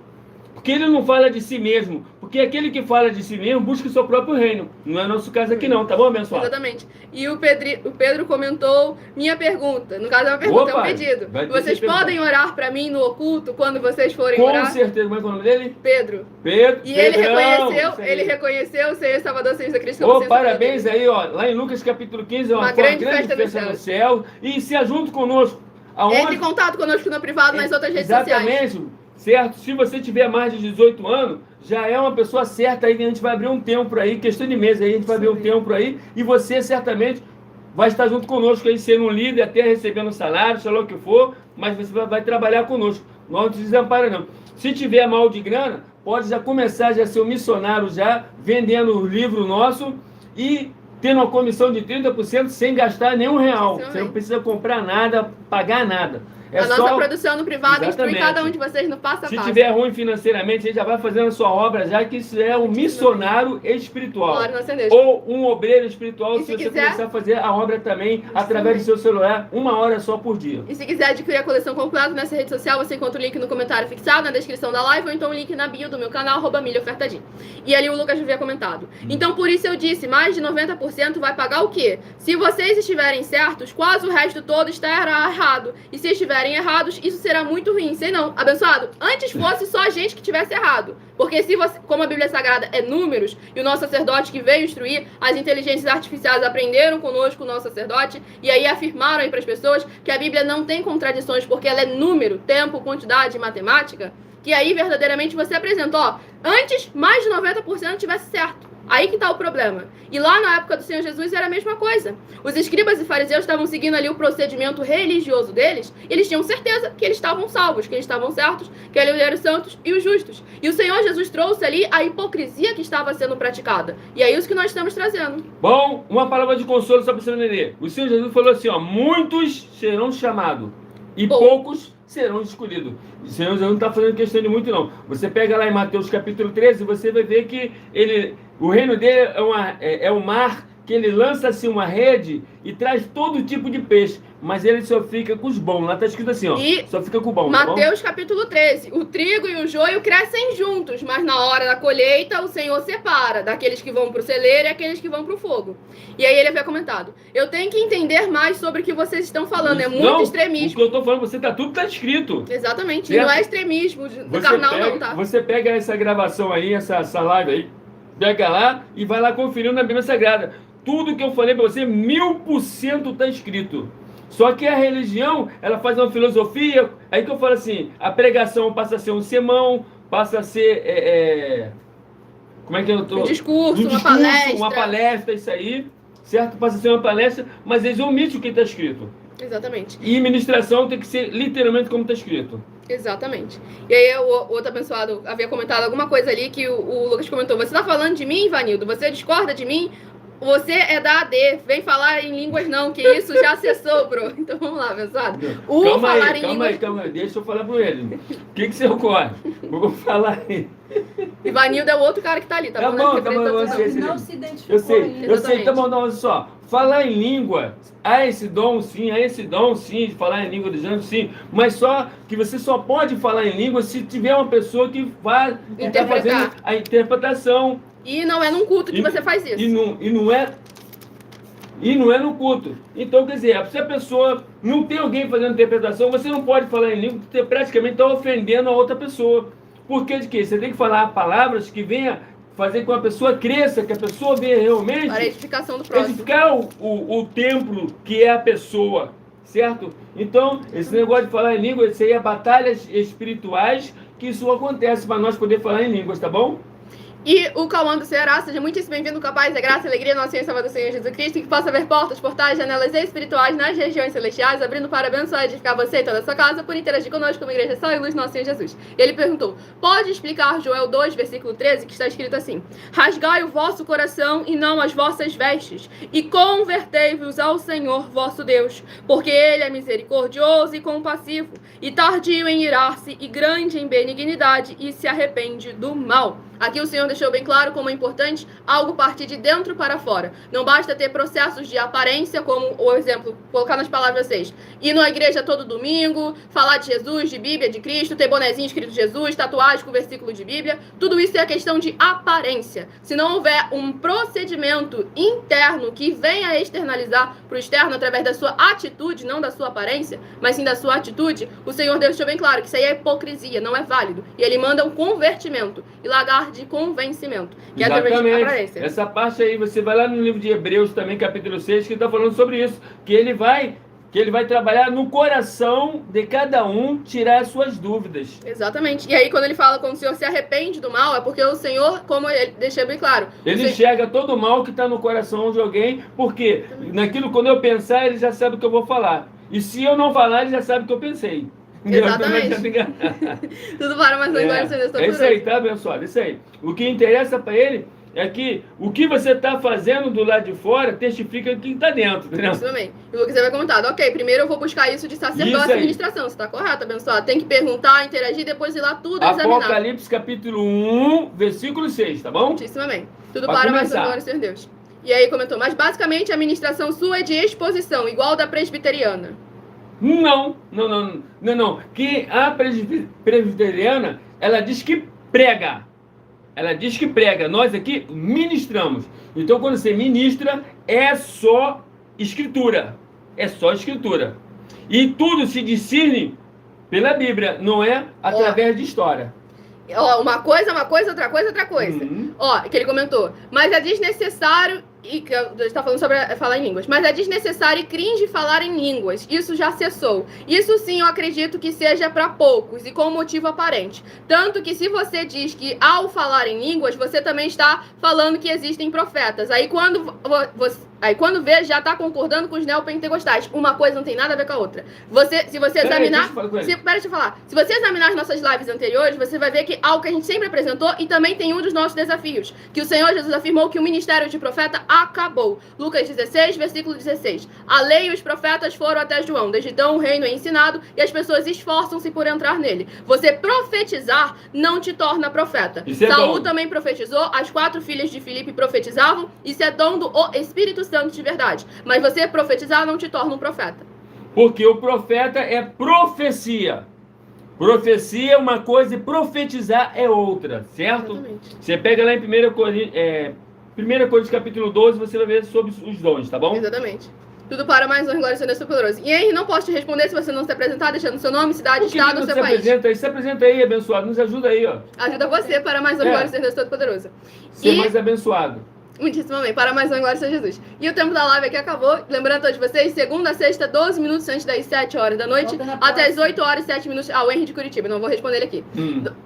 Porque ele não fala de si mesmo. Porque aquele que fala de si mesmo busca o seu próprio reino. Não é nosso caso aqui não, tá bom, abençoado? Exatamente. E o Pedro comentou minha pergunta. No caso é uma pergunta, é um pedido. Vocês podem orar para mim no oculto quando vocês forem orar? Com certeza. Como é que é o nome dele? Pedro. Pedro. E Pedrão, ele reconheceu o Senhor Salvador Senhor Cristo. Ô, parabéns aí, ó. Lá em Lucas capítulo 15, uma grande festa no céu. E se junto conosco. Entre em contato conosco no privado, nas outras redes sociais. Exatamente. Certo? Se você tiver mais de 18 anos, já é uma pessoa certa aí, que a gente vai abrir um tempo aí, questão de mês aí, a gente vai abrir um tempo aí, e você certamente vai estar junto conosco aí, sendo um líder, até recebendo salário, sei lá o que for, mas você vai trabalhar conosco. Nós não te desamparamos. Se tiver mal de grana, pode já começar a ser um missionário já, vendendo o livro nosso e tendo uma comissão de 30% sem gastar nenhum real. Você não precisa comprar nada, pagar nada. A nossa produção no privado instrui cada um de vocês no passo a passo. Se tiver ruim financeiramente, a gente já vai fazendo a sua obra, já que isso é um missionário espiritual. Ou um obreiro espiritual, se você começar a fazer a obra também através do seu celular, 1 hora só por dia. E se quiser adquirir a coleção completa nessa rede social, você encontra o link no comentário fixado, na descrição da live, ou então o link na bio do meu canal, @milhaofertadim. E ali o Lucas já havia comentado. Então, por isso eu disse, mais de 90% vai pagar o quê? Se vocês estiverem certos, quase o resto todo estará errado. E se estiverem errados, isso será muito ruim. Sei não, abençoado, antes fosse só a gente que tivesse errado. Porque se você, como a Bíblia Sagrada é números, e o nosso sacerdote que veio instruir, as inteligências artificiais aprenderam conosco, o nosso sacerdote, e aí afirmaram aí para as pessoas que a Bíblia não tem contradições, porque ela é número, tempo, quantidade, matemática, que aí verdadeiramente você apresentou, ó, antes mais de 90% tivesse certo. Aí que tá o problema. E lá na época do Senhor Jesus era a mesma coisa. Os escribas e fariseus estavam seguindo ali o procedimento religioso deles, e eles tinham certeza que eles estavam salvos, que eles estavam certos, que eles eram santos e os justos. E o Senhor Jesus trouxe ali a hipocrisia que estava sendo praticada. E é isso que nós estamos trazendo. Bom, uma palavra de consolo só para você entender. O Senhor Jesus falou assim, ó, muitos serão chamados e poucos serão escolhidos. O Senhor Jesus não está fazendo questão de muito, não. Você pega lá em Mateus capítulo 13, você vai ver que o reino dele é um mar, que ele lança assim uma rede e traz todo tipo de peixe, mas ele só fica com os bons. Lá está escrito assim, ó, só fica com o bom. Mateus capítulo 13, o trigo e o joio crescem juntos, mas na hora da colheita o Senhor separa daqueles que vão para o celeiro e aqueles que vão para o fogo. E aí ele havia comentado, eu tenho que entender mais sobre o que vocês estão falando, é muito extremismo. O que eu estou falando, tudo está escrito. Exatamente, certo? Não é extremismo do carnal não, tá? Você pega essa gravação aí, essa live aí, pega lá e vai lá conferindo na Bíblia Sagrada. Tudo que eu falei para você, 1000% está escrito. Só que a religião, ela faz uma filosofia, aí que eu falo assim, a pregação passa a ser um sermão, passa a ser, como é que eu tô? Um discurso, uma palestra, isso aí, certo? Passa a ser uma palestra, mas eles omitem o que está escrito. Exatamente. E ministração tem que ser literalmente como está escrito. Exatamente. E aí o outro abençoado havia comentado alguma coisa ali que o Lucas comentou, você está falando de mim, Ivanildo? Você discorda de mim? Você é da AD, vem falar em línguas não, que isso já cessou, bro. Então vamos lá, abençoado. Calma aí, deixa eu falar pro ele. O que você ocorre? Vou falar aí. Ivanildo é o outro cara que tá ali, tá bom? Não se identificou. Eu sei, tá bom, não, olha só. Falar em língua, há esse dom sim, de falar em língua dos anjos sim, mas só que você só pode falar em língua se tiver uma pessoa que vai estar fazendo a interpretação. E não é num culto que você faz isso. E não é no culto. Então, quer dizer, se a pessoa não tem alguém fazendo interpretação, você não pode falar em língua, porque praticamente está ofendendo a outra pessoa. Por que de quê? Você tem que falar palavras que venham fazer com que a pessoa cresça, que a pessoa venha realmente... Para a edificação do próximo. Edificar o templo que é a pessoa, certo? Então, esse negócio de falar em língua, isso aí é batalhas espirituais, que isso acontece para nós poder falar em línguas, tá bom? E o Cauã do Ceará, seja muitíssimo bem-vindo com a paz, a graça e a alegria do nosso Senhor e Salvador Senhor Jesus Cristo, que possa haver portas, portais, janelas espirituais nas regiões celestiais, abrindo para abençoar e edificar você e toda a sua casa, por interagir conosco como Igreja Sal e Luz do nosso Senhor Jesus. E ele perguntou, pode explicar Joel 2, versículo 13, que está escrito assim, rasgai o vosso coração e não as vossas vestes, e convertei-vos ao Senhor vosso Deus, porque ele é misericordioso e compassivo, e tardio em irar-se e grande em benignidade, e se arrepende do mal. Aqui o Senhor deixou bem claro como é importante algo partir de dentro para fora. Não basta ter processos de aparência, como o exemplo, colocar nas palavras 6. Ir na igreja todo domingo, falar de Jesus, de Bíblia, de Cristo, ter bonezinho escrito Jesus, tatuagem com versículo de Bíblia. Tudo isso é questão de aparência. Se não houver um procedimento interno que venha externalizar para o externo através da sua atitude, não da sua aparência, mas sim da sua atitude, o Senhor deixou bem claro que isso aí é hipocrisia, não é válido. E ele manda um convertimento e lagar de convencimento, que Exatamente. é através de aparência. Essa parte aí, você vai lá no livro de Hebreus também, capítulo 6, que está falando sobre isso, que ele vai trabalhar no coração de cada um, tirar as suas dúvidas. Exatamente. E aí, quando ele fala quando o Senhor se arrepende do mal, é porque o Senhor, como ele deixa bem claro... Ele enxerga todo o mal que está no coração de alguém, porque naquilo, quando eu pensar, ele já sabe o que eu vou falar. E se eu não falar, ele já sabe o que eu pensei. Exatamente. Tudo para mais uma glória, Senhor. É isso aí, tá, abençoado? Isso aí. O que interessa para ele é que o que você está fazendo do lado de fora testifica quem está dentro, entendeu? Isso também. E o Lucas vai comentar, ok, primeiro eu vou buscar isso de sacerdócio e administração. Você está correto, abençoado? Tem que perguntar, interagir, depois ir lá tudo examinar. Apocalipse capítulo 1, versículo 6, tá bom? Muitíssimo bem. Tudo Pode para começar. mais uma glória, Senhor Deus. E aí comentou, mas basicamente a administração sua é de exposição, igual da presbiteriana. Não. Que a presbiteriana, ela diz que prega. Ela diz que prega. Nós aqui ministramos. Então, quando você ministra, é só escritura. É só escritura. E tudo se discerne pela Bíblia, não é através de história. Ó, uma coisa, outra coisa. Ó, que ele comentou, mas é desnecessário, e que está falando sobre falar em línguas, mas é desnecessário e cringe falar em línguas. Isso já cessou. Isso sim eu acredito que seja para poucos e com motivo aparente. Tanto que se você diz que ao falar em línguas, você também está falando que existem profetas. Aí quando vê, já está concordando com os neopentecostais. Uma coisa não tem nada a ver com a outra. Se você examinar... Deixa eu falar. Se você examinar as nossas lives anteriores, você vai ver que algo que a gente sempre apresentou e também tem um dos nossos desafios. Que o Senhor Jesus afirmou que o ministério de profeta acabou. Lucas 16, versículo 16. A lei e os profetas foram até João. Desde então o reino é ensinado e as pessoas esforçam-se por entrar nele. Você profetizar não te torna profeta. Saul também profetizou, as 4 filhas de Filipe profetizavam. Isso é dom do Espírito Santo de verdade. Mas você profetizar não te torna um profeta. Porque o profeta é profecia. Profecia é uma coisa e profetizar é outra, certo? Exatamente. Você pega lá em 1 Coríntios capítulo 12, você vai ver sobre os dons, tá bom? Exatamente. Tudo para mais um glória ao Senhor poderoso. E Henry, não posso te responder se você não se apresentar, deixando seu nome, cidade, estado ou seu país. Se apresenta aí, abençoado. Nos ajuda aí, ó. Ajuda você para mais um glória ao Senhor Todo-Poderoso. Ser mais abençoado. Muitíssimo bem, para mais uma glória ao Senhor Jesus. E o tempo da live aqui acabou. Lembrando a todos vocês, segunda a sexta, 12 minutos antes das 7 horas da noite, até as 8 horas e 7 minutos. Ah, o Henry de Curitiba, não vou responder ele aqui.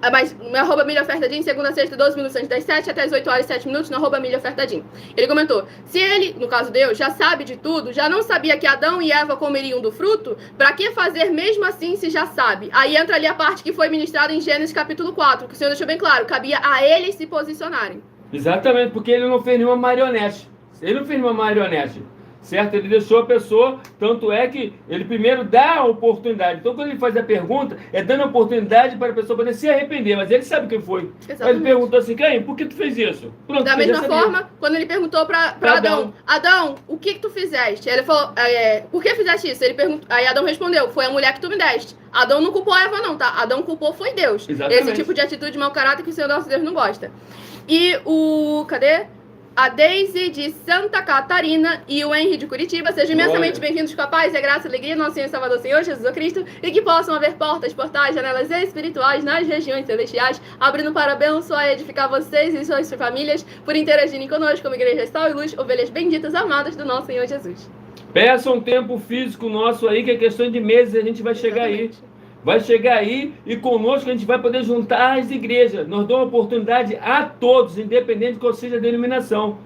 Mas no @milhaofertadim, segunda a sexta, 12 minutos antes das 7, até as 8 horas e 7 minutos, no @milhaofertadim. Ele comentou, se ele, no caso Deus, já sabe de tudo, já não sabia que Adão e Eva comeriam do fruto, pra que fazer mesmo assim se já sabe? Aí entra ali a parte que foi ministrada em Gênesis capítulo 4, que o Senhor deixou bem claro, cabia a eles se posicionarem. Exatamente, porque ele não fez nenhuma marionete. Ele não fez nenhuma marionete, certo? Ele deixou a pessoa, tanto é que ele primeiro dá a oportunidade. Então, quando ele faz a pergunta, é dando a oportunidade para a pessoa poder se arrepender, mas ele sabe quem foi. Aí ele perguntou assim, Caim, por que tu fez isso? Pronto, da mesma forma, quando ele perguntou para Adão, o que tu fizeste? Ele falou, por que fizeste isso? Aí Adão respondeu, foi a mulher que tu me deste. Adão não culpou Eva não, tá? Adão culpou foi Deus. Exatamente. Esse tipo de atitude de mau caráter que o Senhor nosso Deus não gosta. E a Deise de Santa Catarina e o Henry de Curitiba. Sejam imensamente bem-vindos com a paz e a graça e a alegria do nosso Senhor e Salvador Senhor Jesus Cristo, e que possam haver portas, portais, janelas espirituais nas regiões celestiais, abrindo para abençoar e edificar vocês e suas famílias, por interagirem conosco como Igreja Sal e Luz, ovelhas benditas, amadas do nosso Senhor Jesus. Peça um tempo físico nosso aí, que é questão de meses, a gente vai chegar aí. vai chegar aí e conosco a gente vai poder juntar as igrejas. Nós damos oportunidade a todos, independente de qual seja a denominação.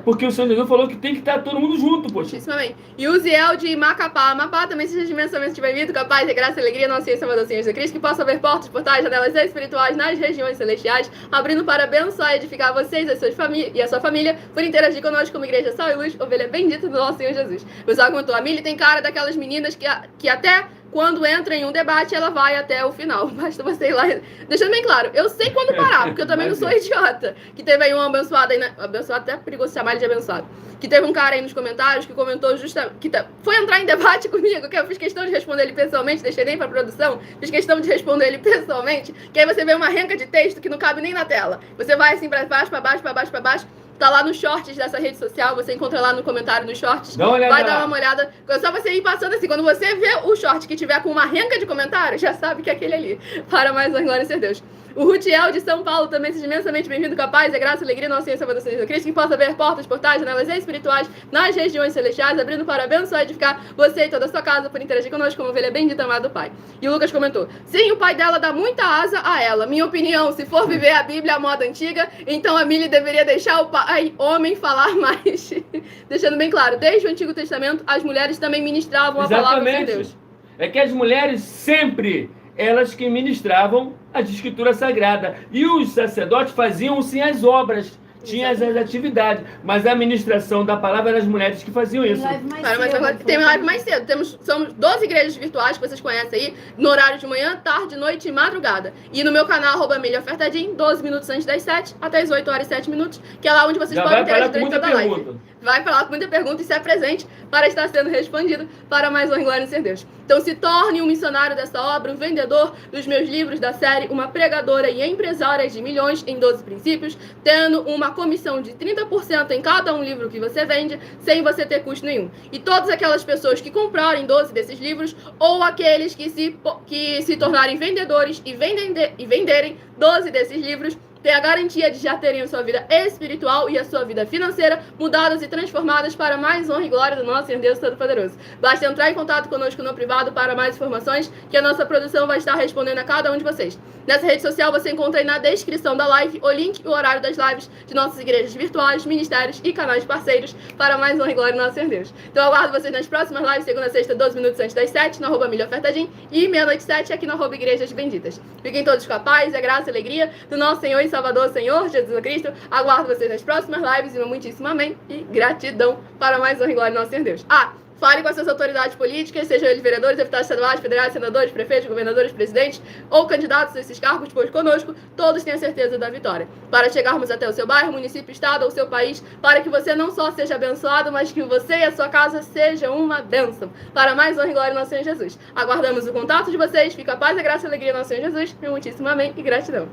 Porque o Senhor Jesus falou que tem que estar todo mundo junto, poxa. Isso também. E o Ziel de Macapá. Amapá também seja imensamente bem-vindo, com a paz, a graça e a alegria, nosso Senhor e Salvador Senhor Jesus Cristo, que possa haver portas, portais, janelas espirituais nas regiões celestiais, abrindo para abençoar e edificar vocês e a sua família, por interagir conosco como Igreja Sal e Luz, ovelha bendita do nosso Senhor Jesus. O pessoal comentou, a Mili tem cara daquelas meninas que até quando entra em um debate, ela vai até o final. Basta você ir lá. Deixando bem claro, eu sei quando parar, porque eu também não sou idiota. Que teve aí um abençoado aí, abençoado, até é perigoso chamar ele de abençoado. Que teve um cara aí nos comentários que comentou justamente, foi entrar em debate comigo, que eu fiz questão de responder ele pessoalmente, deixei nem pra produção, fiz questão de responder ele pessoalmente, que aí você vê uma renca de texto que não cabe nem na tela. Você vai assim pra baixo, pra baixo, pra baixo, pra baixo. Tá lá nos shorts dessa rede social, você encontra lá no comentário dos shorts. Vai dar uma olhada. Só você ir passando assim, quando você vê o short que tiver com uma renca de comentários, já sabe que é aquele ali. Para mais uma glória a ser Deus. O Rutiel de São Paulo também seja imensamente bem-vindo, com a paz, a graça e a alegria, nosso Senhor e Salvador Jesus Cristo, que possa ver portas, portais, janelas espirituais nas regiões celestiais, abrindo para abençoar e edificar você e toda a sua casa, por interagir conosco como ovelha bendita, amado Pai. E o Lucas comentou, sim, o pai dela dá muita asa a ela. Minha opinião, se for viver a Bíblia à moda antiga, então a Mili deveria deixar o pai homem falar mais. Deixando bem claro, desde o Antigo Testamento, as mulheres também ministravam a palavra de Deus. É que as mulheres sempre, elas que ministravam a escritura sagrada. E os sacerdotes faziam sim as obras, tinham as atividades, mas a administração da palavra eram as mulheres que faziam isso. Tem live mais cedo. Somos 12 igrejas virtuais que vocês conhecem aí, no horário de manhã, tarde, noite e madrugada. E no meu canal, @milhaofertadim, 12 minutos antes das 7, até as 8 horas e 7 minutos, que é lá onde vocês podem interagir durante toda a live. Vai falar com muita pergunta e se apresente para estar sendo respondido para mais uma glória em ser Deus. Então se torne um missionário dessa obra, um vendedor dos meus livros da série, uma pregadora e empresária de milhões em 12 princípios, tendo uma comissão de 30% em cada um livro que você vende, sem você ter custo nenhum. E todas aquelas pessoas que comprarem 12 desses livros, ou aqueles que se tornarem vendedores e venderem 12 desses livros, tem a garantia de já terem a sua vida espiritual e a sua vida financeira mudadas e transformadas para mais honra e glória do nosso Senhor Deus Todo-Poderoso. Basta entrar em contato conosco no privado para mais informações, que a nossa produção vai estar respondendo a cada um de vocês. Nessa rede social você encontra aí na descrição da live o link e o horário das lives de nossas igrejas virtuais, ministérios e canais parceiros para mais honra e glória do nosso Senhor Deus. Então eu aguardo vocês nas próximas lives, segunda a sexta, 12 minutos antes das 7, no @milhaofertadim, e meia-noite 7 aqui no @igrejas benditas. Fiquem todos com a paz, a graça e a alegria do nosso Senhor e Salvador, Senhor Jesus Cristo. Aguardo vocês nas próximas lives, e um muitíssimo amém e gratidão para mais honra e glória do nosso Senhor Deus. Fale com as suas autoridades políticas, sejam eles vereadores, deputados estaduais, federais, senadores, prefeitos, governadores, presidentes ou candidatos a esses cargos, pois conosco todos têm a certeza da vitória. Para chegarmos até o seu bairro, município, estado ou seu país, para que você não só seja abençoado, mas que você e a sua casa sejam uma bênção. Para mais honra e glória do nosso Senhor Jesus. Aguardamos o contato de vocês. Fica a paz, a graça e a alegria do nosso Senhor Jesus. Meu muitíssimo amém e gratidão.